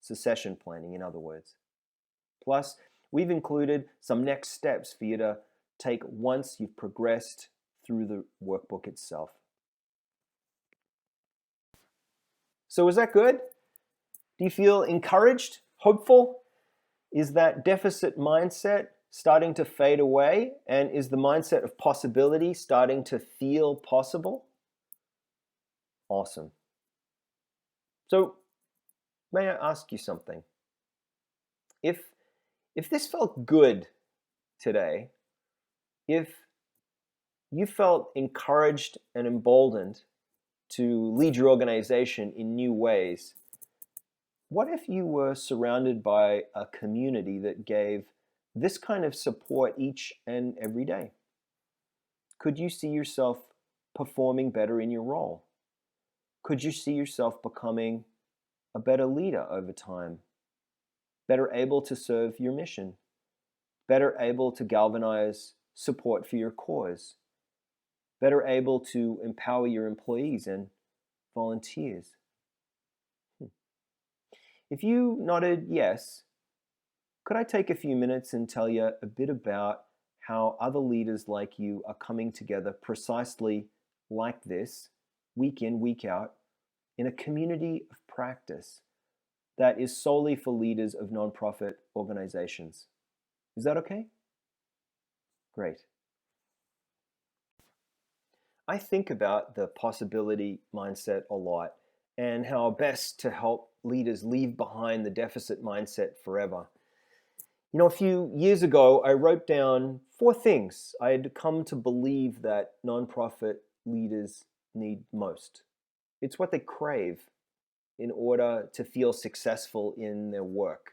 Succession planning, in other words. Plus, we've included some next steps for you to take once you've progressed through the workbook itself. So is that good? Do you feel encouraged, hopeful? Is that deficit mindset starting to fade away? And is the mindset of possibility starting to feel possible? Awesome. So, may I ask you something? If this felt good today, if you felt encouraged and emboldened to lead your organization in new ways, what if you were surrounded by a community that gave this kind of support each and every day? Could you see yourself performing better in your role? Could you see yourself becoming a better leader over time? Better able to serve your mission? Better able to galvanize support for your cause? Better able to empower your employees and volunteers? If you nodded yes, could I take a few minutes and tell you a bit about how other leaders like you are coming together precisely like this, week in, week out, in a community of practice that is solely for leaders of nonprofit organizations? Is that okay? Great. I think about the possibility mindset a lot and how best to help leaders leave behind the deficit mindset forever. You know, a few years ago, I wrote down 4 things I had come to believe that nonprofit leaders need most. It's what they crave in order to feel successful in their work.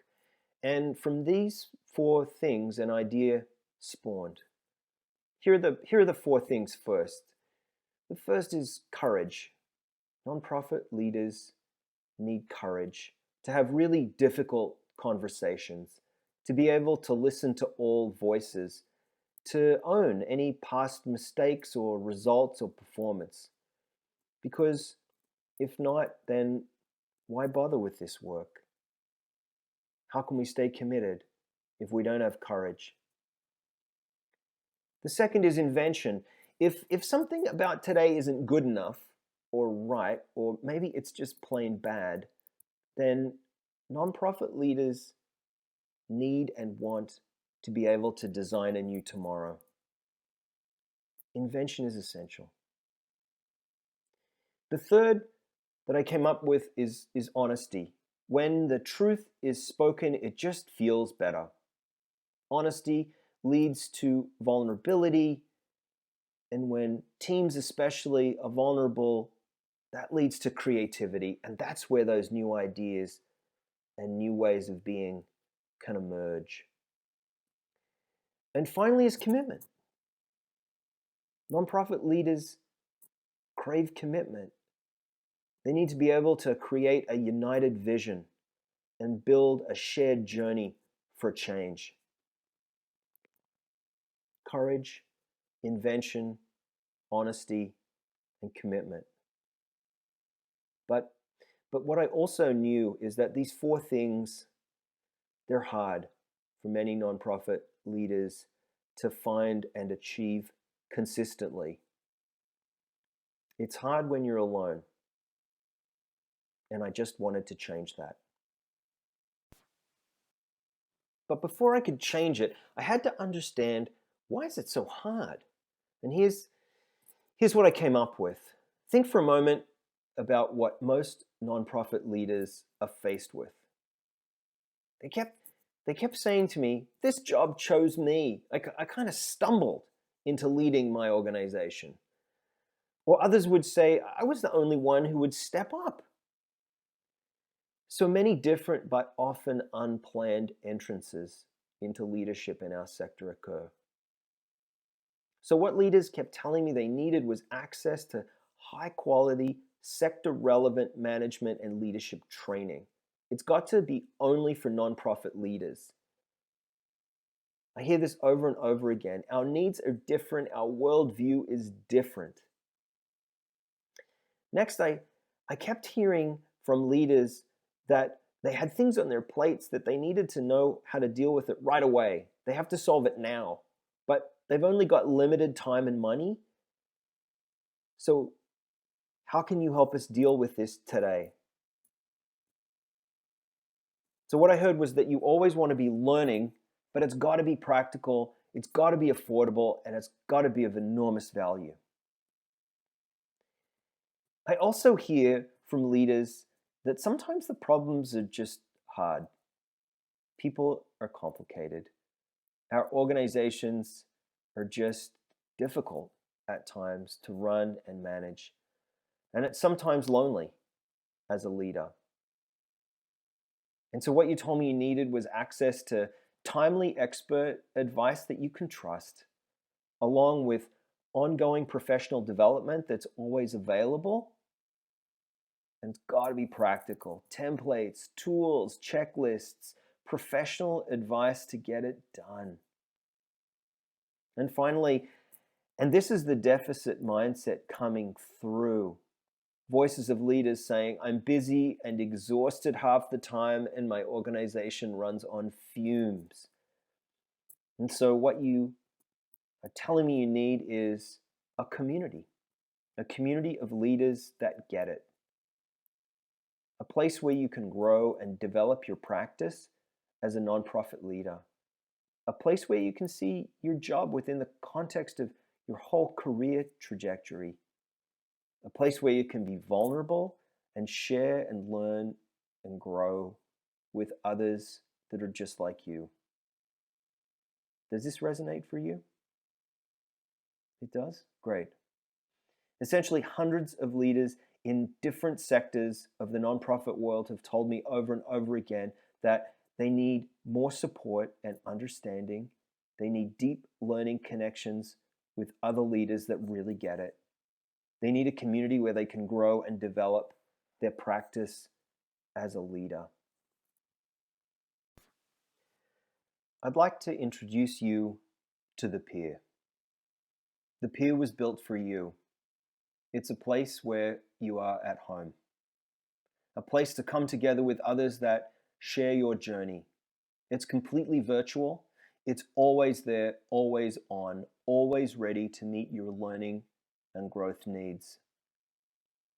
And from these 4 things, an idea spawned. Here are the 4 things first. The first is courage. Nonprofit leaders need courage to have really difficult conversations, to be able to listen to all voices, to own any past mistakes or results or performance. Because if not, then why bother with this work? How can we stay committed if we don't have courage? The second is invention. If something about today isn't good enough or right, or maybe it's just plain bad, then nonprofit leaders need and want to be able to design a new tomorrow. Invention is essential. The third that I came up with is honesty. When the truth is spoken, it just feels better. Honesty leads to vulnerability, and when teams especially are vulnerable, that leads to creativity, and that's where those new ideas and new ways of being can emerge. And finally is commitment. Nonprofit leaders crave commitment. They need to be able to create a united vision and build a shared journey for change. Courage, invention, honesty, and commitment. But what I also knew is that these 4 things, they're hard. for many nonprofit leaders to find and achieve consistently. It's hard when you're alone, and I just wanted to change that. But before I could change it, I had to understand, why is it so hard? And here's what I came up with. Think for a moment about what most nonprofit leaders are faced with. They kept saying to me, this job chose me. I kind of stumbled into leading my organization. Or others would say, I was the only one who would step up. So many different but often unplanned entrances into leadership in our sector occur. So what leaders kept telling me they needed was access to high quality, sector relevant management and leadership training. It's got to be only for nonprofit leaders. I hear this over and over again. Our needs are different. Our worldview is different. Next, I kept hearing from leaders that they had things on their plates that they needed to know how to deal with it right away. They have to solve it now, but they've only got limited time and money. So how can you help us deal with this today? So what I heard was that you always want to be learning, but it's got to be practical, it's got to be affordable, and it's got to be of enormous value. I also hear from leaders that sometimes the problems are just hard. People are complicated. Our organizations are just difficult at times to run and manage. And it's sometimes lonely as a leader. And so what you told me you needed was access to timely expert advice that you can trust, along with ongoing professional development that's always available. And it's got to be practical. Templates, tools, checklists, professional advice to get it done. And finally, and this is the deficit mindset coming through, voices of leaders saying, I'm busy and exhausted half the time and my organization runs on fumes. And so what you are telling me you need is a community of leaders that get it. A place where you can grow and develop your practice as a nonprofit leader. A place where you can see your job within the context of your whole career trajectory. A place where you can be vulnerable and share and learn and grow with others that are just like you. Does this resonate for you? It does? Great. Essentially, hundreds of leaders in different sectors of the nonprofit world have told me over and over again that they need more support and understanding. They need deep learning connections with other leaders that really get it. They need a community where they can grow and develop their practice as a leader. I'd like to introduce you to the Pier. The Pier was built for you. It's a place where you are at home. A place to come together with others that share your journey. It's completely virtual. It's always there, always on, always ready to meet your learning and growth needs.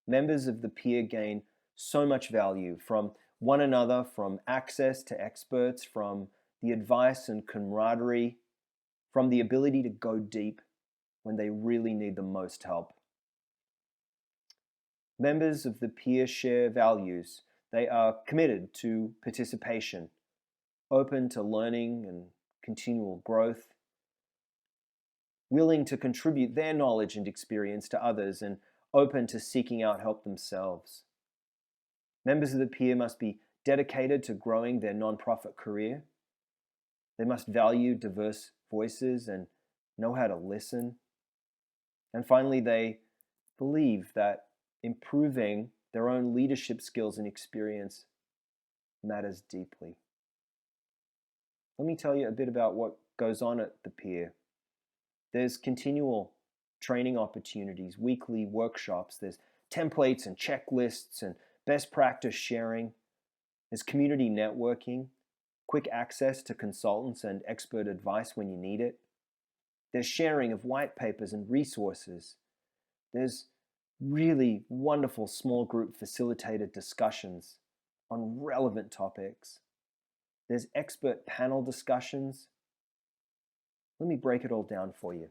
Members of the Pier gain so much value from one another, from access to experts, from the advice and camaraderie, from the ability to go deep when they really need the most help. Members of the Pier share values. They are committed to participation, open to learning and continual growth, willing to contribute their knowledge and experience to others, and open to seeking out help themselves. Members of the Pier must be dedicated to growing their nonprofit career. They must value diverse voices and know how to listen. And finally, they believe that improving their own leadership skills and experience matters deeply. Let me tell you a bit about what goes on at the Pier. There's continual training opportunities, weekly workshops, there's templates and checklists and best practice sharing, there's community networking, quick access to consultants and expert advice when you need it. There's sharing of white papers and resources. There's really wonderful small group facilitated discussions on relevant topics. There's expert panel discussions. Let me break it all down for you.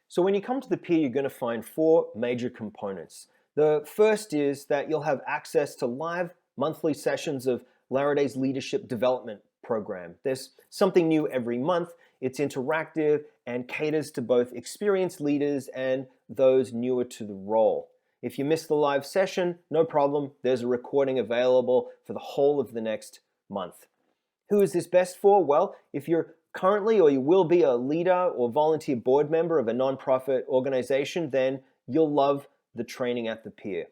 So when you come to the peer, you're going to find 4 major components. The first is that you'll have access to live monthly sessions of Laraday's Leadership Development Program. There's something new every month. It's interactive and caters to both experienced leaders and those newer to the role. If you miss the live session, no problem. There's a recording available for the whole of the next month. Who is this best for? Well, if you're currently or you will be a leader or volunteer board member of a nonprofit organization, then you'll love the training at the peer.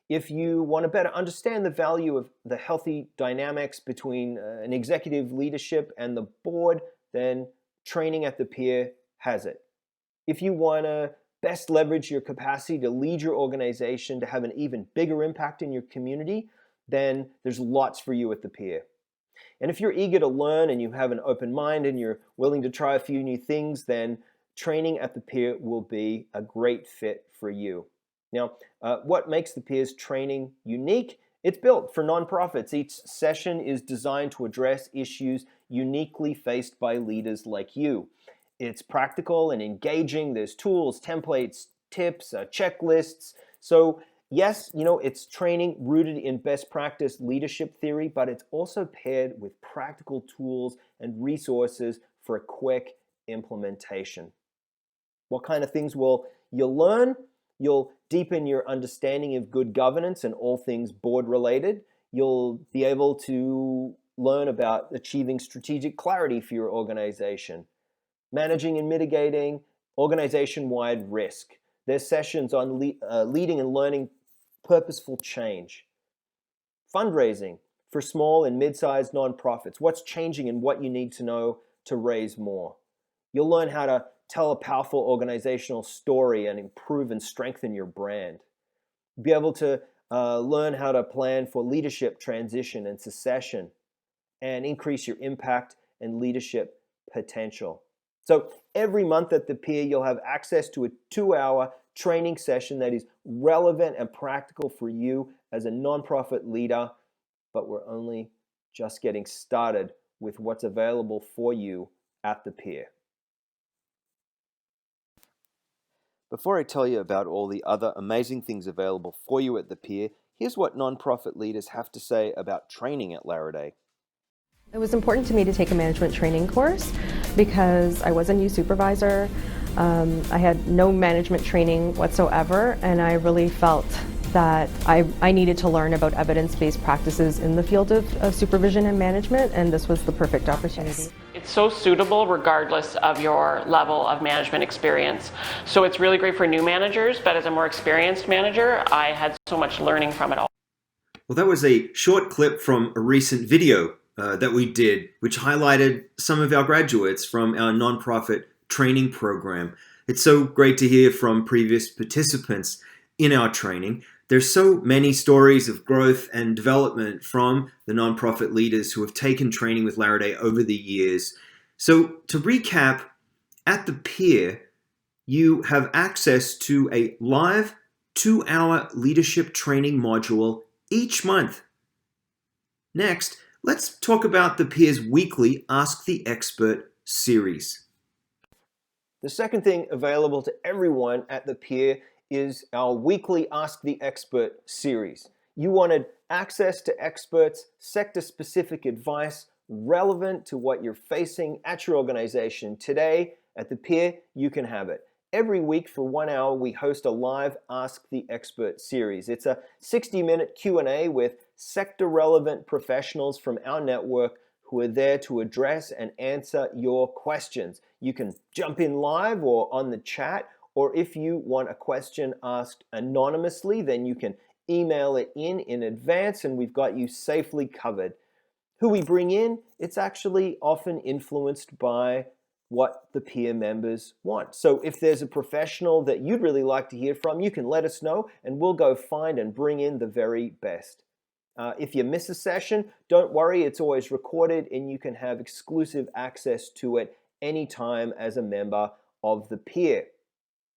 If you want to better understand the value of the healthy dynamics between an executive leadership and the board, then training at the peer has it. If you want to best leverage your capacity to lead your organization to have an even bigger impact in your community, then there's lots for you at the peer. And if you're eager to learn and you have an open mind and you're willing to try a few new things, then training at the peer will be a great fit for you. Now, what makes the peer's training unique? It's built for nonprofits. Each session is designed to address issues uniquely faced by leaders like you. It's practical and engaging. There's tools, templates, tips, checklists. So yes, it's training rooted in best practice leadership theory, but it's also paired with practical tools and resources for a quick implementation. What kind of things will you learn? You'll deepen your understanding of good governance and all things board related. You'll be able to learn about achieving strategic clarity for your organization, managing and mitigating organization-wide risk. There's sessions on leading and learning purposeful change. Fundraising for small and mid-sized nonprofits. What's changing and what you need to know to raise more. You'll learn how to tell a powerful organizational story and improve and strengthen your brand. Be able to learn how to plan for leadership transition and succession and increase your impact and leadership potential. So every month at the peer, you'll have access to a 2-hour training session that is relevant and practical for you as a nonprofit leader, but we're only just getting started with what's available for you at the peer. Before I tell you about all the other amazing things available for you at the peer, here's what nonprofit leaders have to say about training at Laraday. It was important to me to take a management training course because I was a new supervisor. I had no management training whatsoever, and I really felt that I needed to learn about evidence-based practices in the field of supervision and management, and this was the perfect opportunity. It's so suitable regardless of your level of management experience. So it's really great for new managers, but as a more experienced manager, I had so much learning from it all. Well, that was a short clip from a recent video that we did, which highlighted some of our graduates from our nonprofit training program. It's so great to hear from previous participants in our training. There's so many stories of growth and development from the nonprofit leaders who have taken training with Laraday over the years. So to recap, at the peer, you have access to a live 2-hour leadership training module each month. Next, let's talk about the peer's weekly Ask the Expert series. The second thing available to everyone at the peer is our weekly Ask the Expert series. You wanted access to experts, sector-specific advice relevant to what you're facing at your organization. Today, at the peer, you can have it. Every week for 1 hour, we host a live Ask the Expert series. It's a 60-minute Q&A with sector-relevant professionals from our network who are there to address and answer your questions. You can jump in live or on the chat, or if you want a question asked anonymously, then you can email it in advance and we've got you safely covered. Who we bring in, it's actually often influenced by what the peer members want. So if there's a professional that you'd really like to hear from, you can let us know and we'll go find and bring in the very best. If you miss a session, don't worry, it's always recorded and you can have exclusive access to it anytime as a member of the peer.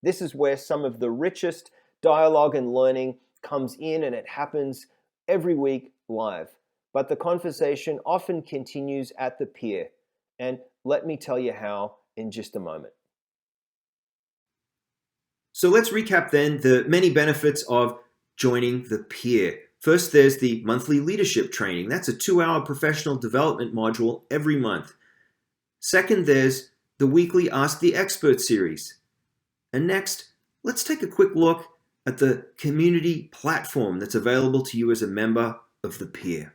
This is where some of the richest dialogue and learning comes in, and it happens every week live. But the conversation often continues at the peer, and let me tell you how in just a moment. So let's recap then the many benefits of joining the peer. First, there's the monthly leadership training. That's a 2-hour professional development module every month. Second, there's the weekly Ask the Expert series. And next, let's take a quick look at the community platform that's available to you as a member of the peer.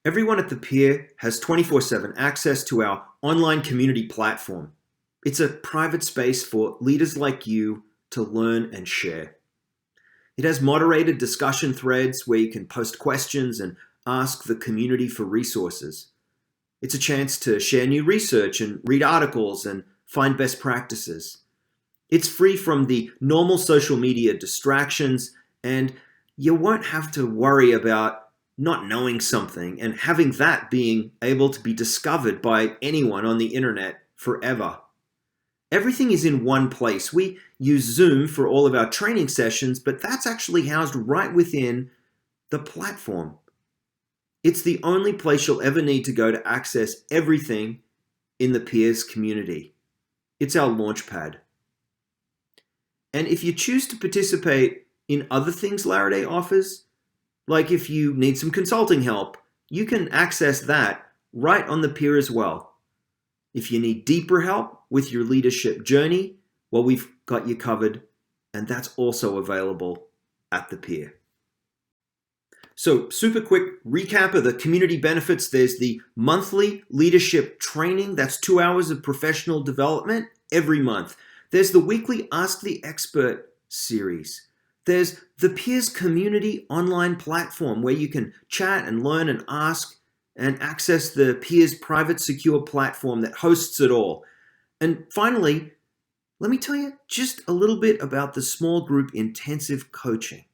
Everyone at the peer has 24/7 access to our online community platform. It's a private space for leaders like you to learn and share. It has moderated discussion threads where you can post questions and ask the community for resources. It's a chance to share new research and read articles and find best practices. It's free from the normal social media distractions, and you won't have to worry about not knowing something and having that being able to be discovered by anyone on the internet forever. Everything is in one place. We use Zoom for all of our training sessions, but that's actually housed right within the platform. It's the only place you'll ever need to go to access everything in the peers community. It's our launchpad. And if you choose to participate in other things Laraday offers, like if you need some consulting help, you can access that right on the peer as well. If you need deeper help with your leadership journey, well, we've got you covered, and that's also available at the peer. So, super quick recap of the community benefits. There's the monthly leadership training. That's 2 hours of professional development every month. There's the weekly Ask the Expert series. There's the peers community online platform where you can chat and learn and ask and access the peers private secure platform that hosts it all. And finally, let me tell you just a little bit about the small group intensive coaching.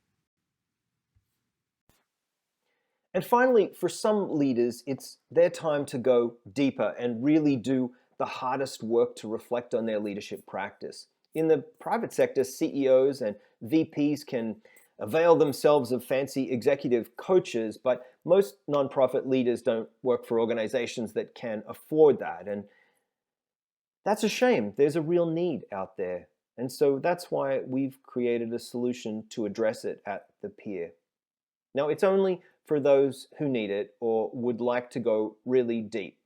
And finally, for some leaders, it's their time to go deeper and really do the hardest work to reflect on their leadership practice. In the private sector, CEOs and VPs can avail themselves of fancy executive coaches, but most nonprofit leaders don't work for organizations that can afford that. And that's a shame. There's a real need out there. And so that's why we've created a solution to address it at the peer. Now, it's only for those who need it or would like to go really deep.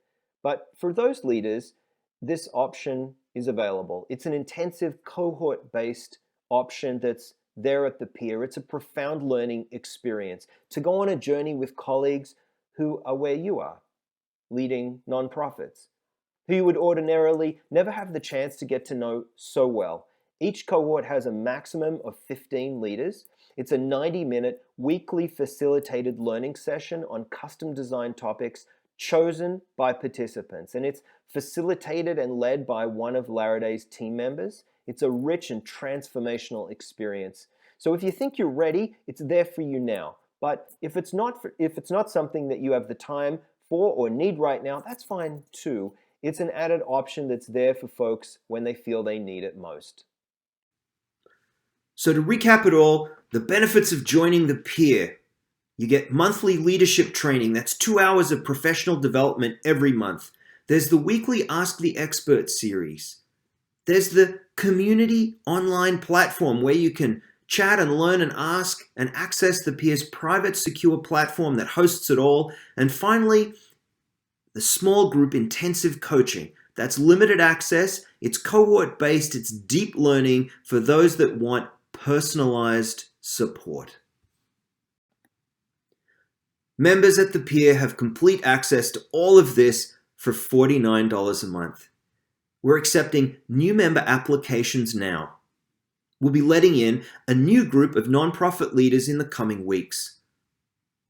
But for those leaders, this option is available. It's an intensive cohort-based option that's there at the peer. It's a profound learning experience to go on a journey with colleagues who are where you are, leading nonprofits, who you would ordinarily never have the chance to get to know so well. Each cohort has a maximum of 15 leaders. It's a 90-minute weekly facilitated learning session on custom designed topics chosen by participants, and it's facilitated and led by one of Laraday's team members. It's a rich and transformational experience. So if you think you're ready, it's there for you now. But if it's not something that you have the time for or need right now, that's fine too. It's an added option that's there for folks when they feel they need it most. So to recap it all, the benefits of joining the peer. You get monthly leadership training. That's 2 hours of professional development every month. There's the weekly Ask the Expert series. There's the community online platform where you can chat and learn and ask and access the peer's private secure platform that hosts it all. And finally, the small group intensive coaching. That's limited access. It's cohort-based. It's deep learning for those that want personalized support. Members at the peer have complete access to all of this for $49 a month. We're accepting new member applications now. We'll be letting in a new group of nonprofit leaders in the coming weeks.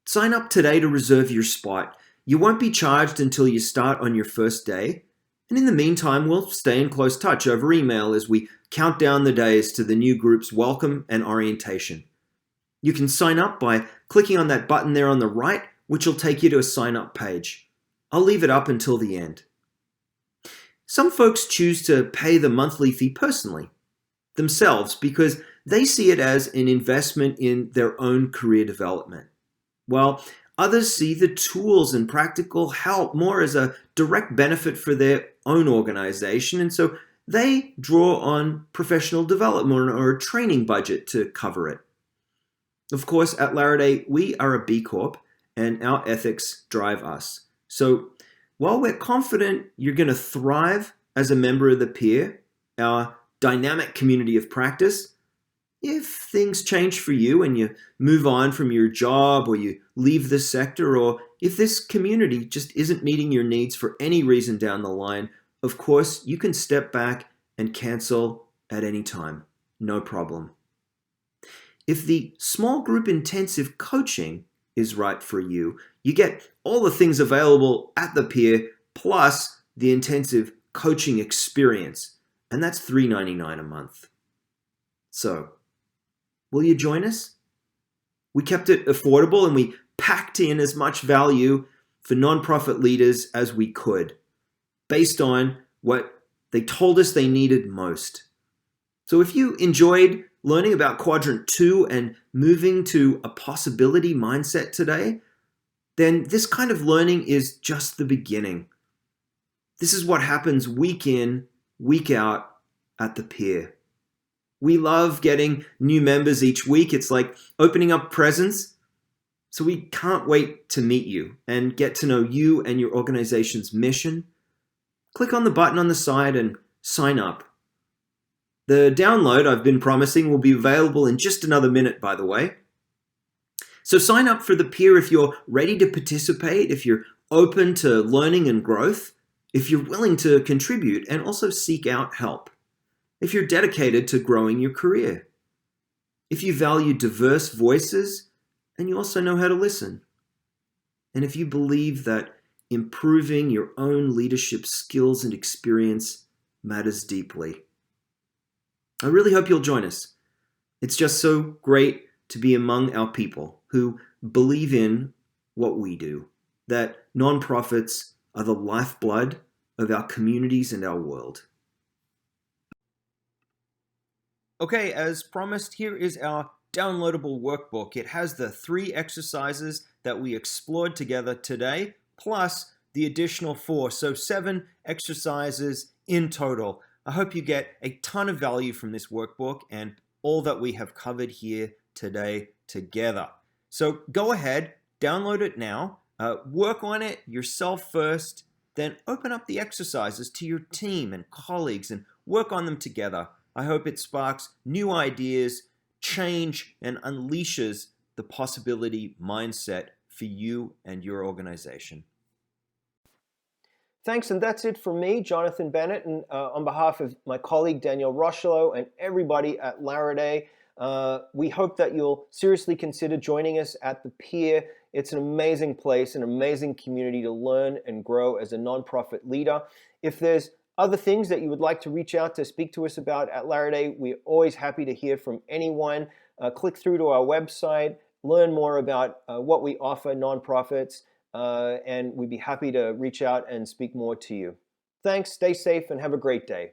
Sign up today to reserve your spot. You won't be charged until you start on your first day. And in the meantime, we'll stay in close touch over email as we count down the days to the new group's welcome and orientation. You can sign up by clicking on that button there on the right, which will take you to a sign up page. I'll leave it up until the end. Some folks choose to pay the monthly fee personally, themselves, because they see it as an investment in their own career development, while others see the tools and practical help more as a direct benefit for their own organization, and so they draw on professional development or a training budget to cover it. Of course, at Laraday, we are a B Corp, and our ethics drive us. So while we're confident you're going to thrive as a member of the peer, our dynamic community of practice, if things change for you and you move on from your job or you leave the sector, or if this community just isn't meeting your needs for any reason down the line, of course, you can step back and cancel at any time. No problem. If the small group intensive coaching is right for you, you get all the things available at the peer plus the intensive coaching experience, and that's $3.99 a month. So, will you join us? We kept it affordable and we packed in as much value for nonprofit leaders as we could, based on what they told us they needed most. So if you enjoyed learning about Quadrant 2 and moving to a possibility mindset today, then this kind of learning is just the beginning. This is what happens week in, week out at the peer. We love getting new members each week. It's like opening up presents. So we can't wait to meet you and get to know you and your organization's mission. Click on the button on the side and sign up. The download I've been promising will be available in just another minute, by the way. So sign up for the peer if you're ready to participate, if you're open to learning and growth, if you're willing to contribute and also seek out help, if you're dedicated to growing your career, if you value diverse voices and you also know how to listen, and if you believe that improving your own leadership skills and experience matters deeply. I really hope you'll join us. It's just so great to be among our people who believe in what we do, that nonprofits are the lifeblood of our communities and our world. Okay, as promised, here is our downloadable workbook. It has the 3 exercises that we explored together today, plus the additional 4, so 7 exercises in total. I hope you get a ton of value from this workbook and all that we have covered here today together. So go ahead, download it now, work on it yourself first, then open up the exercises to your team and colleagues and work on them together. I hope it sparks new ideas, change, and unleashes the possibility mindset for you and your organization. Thanks, and that's it for me, Jonathan Bennett, and on behalf of my colleague Danielle Rochelow and everybody at Laraday, we hope that you'll seriously consider joining us at the Pier. It's an amazing place, an amazing community to learn and grow as a nonprofit leader. If there's other things that you would like to reach out to speak to us about at Laraday, we're always happy to hear from anyone. Click through to our website, learn more about what we offer nonprofits, and we'd be happy to reach out and speak more to you. Thanks, stay safe, and have a great day.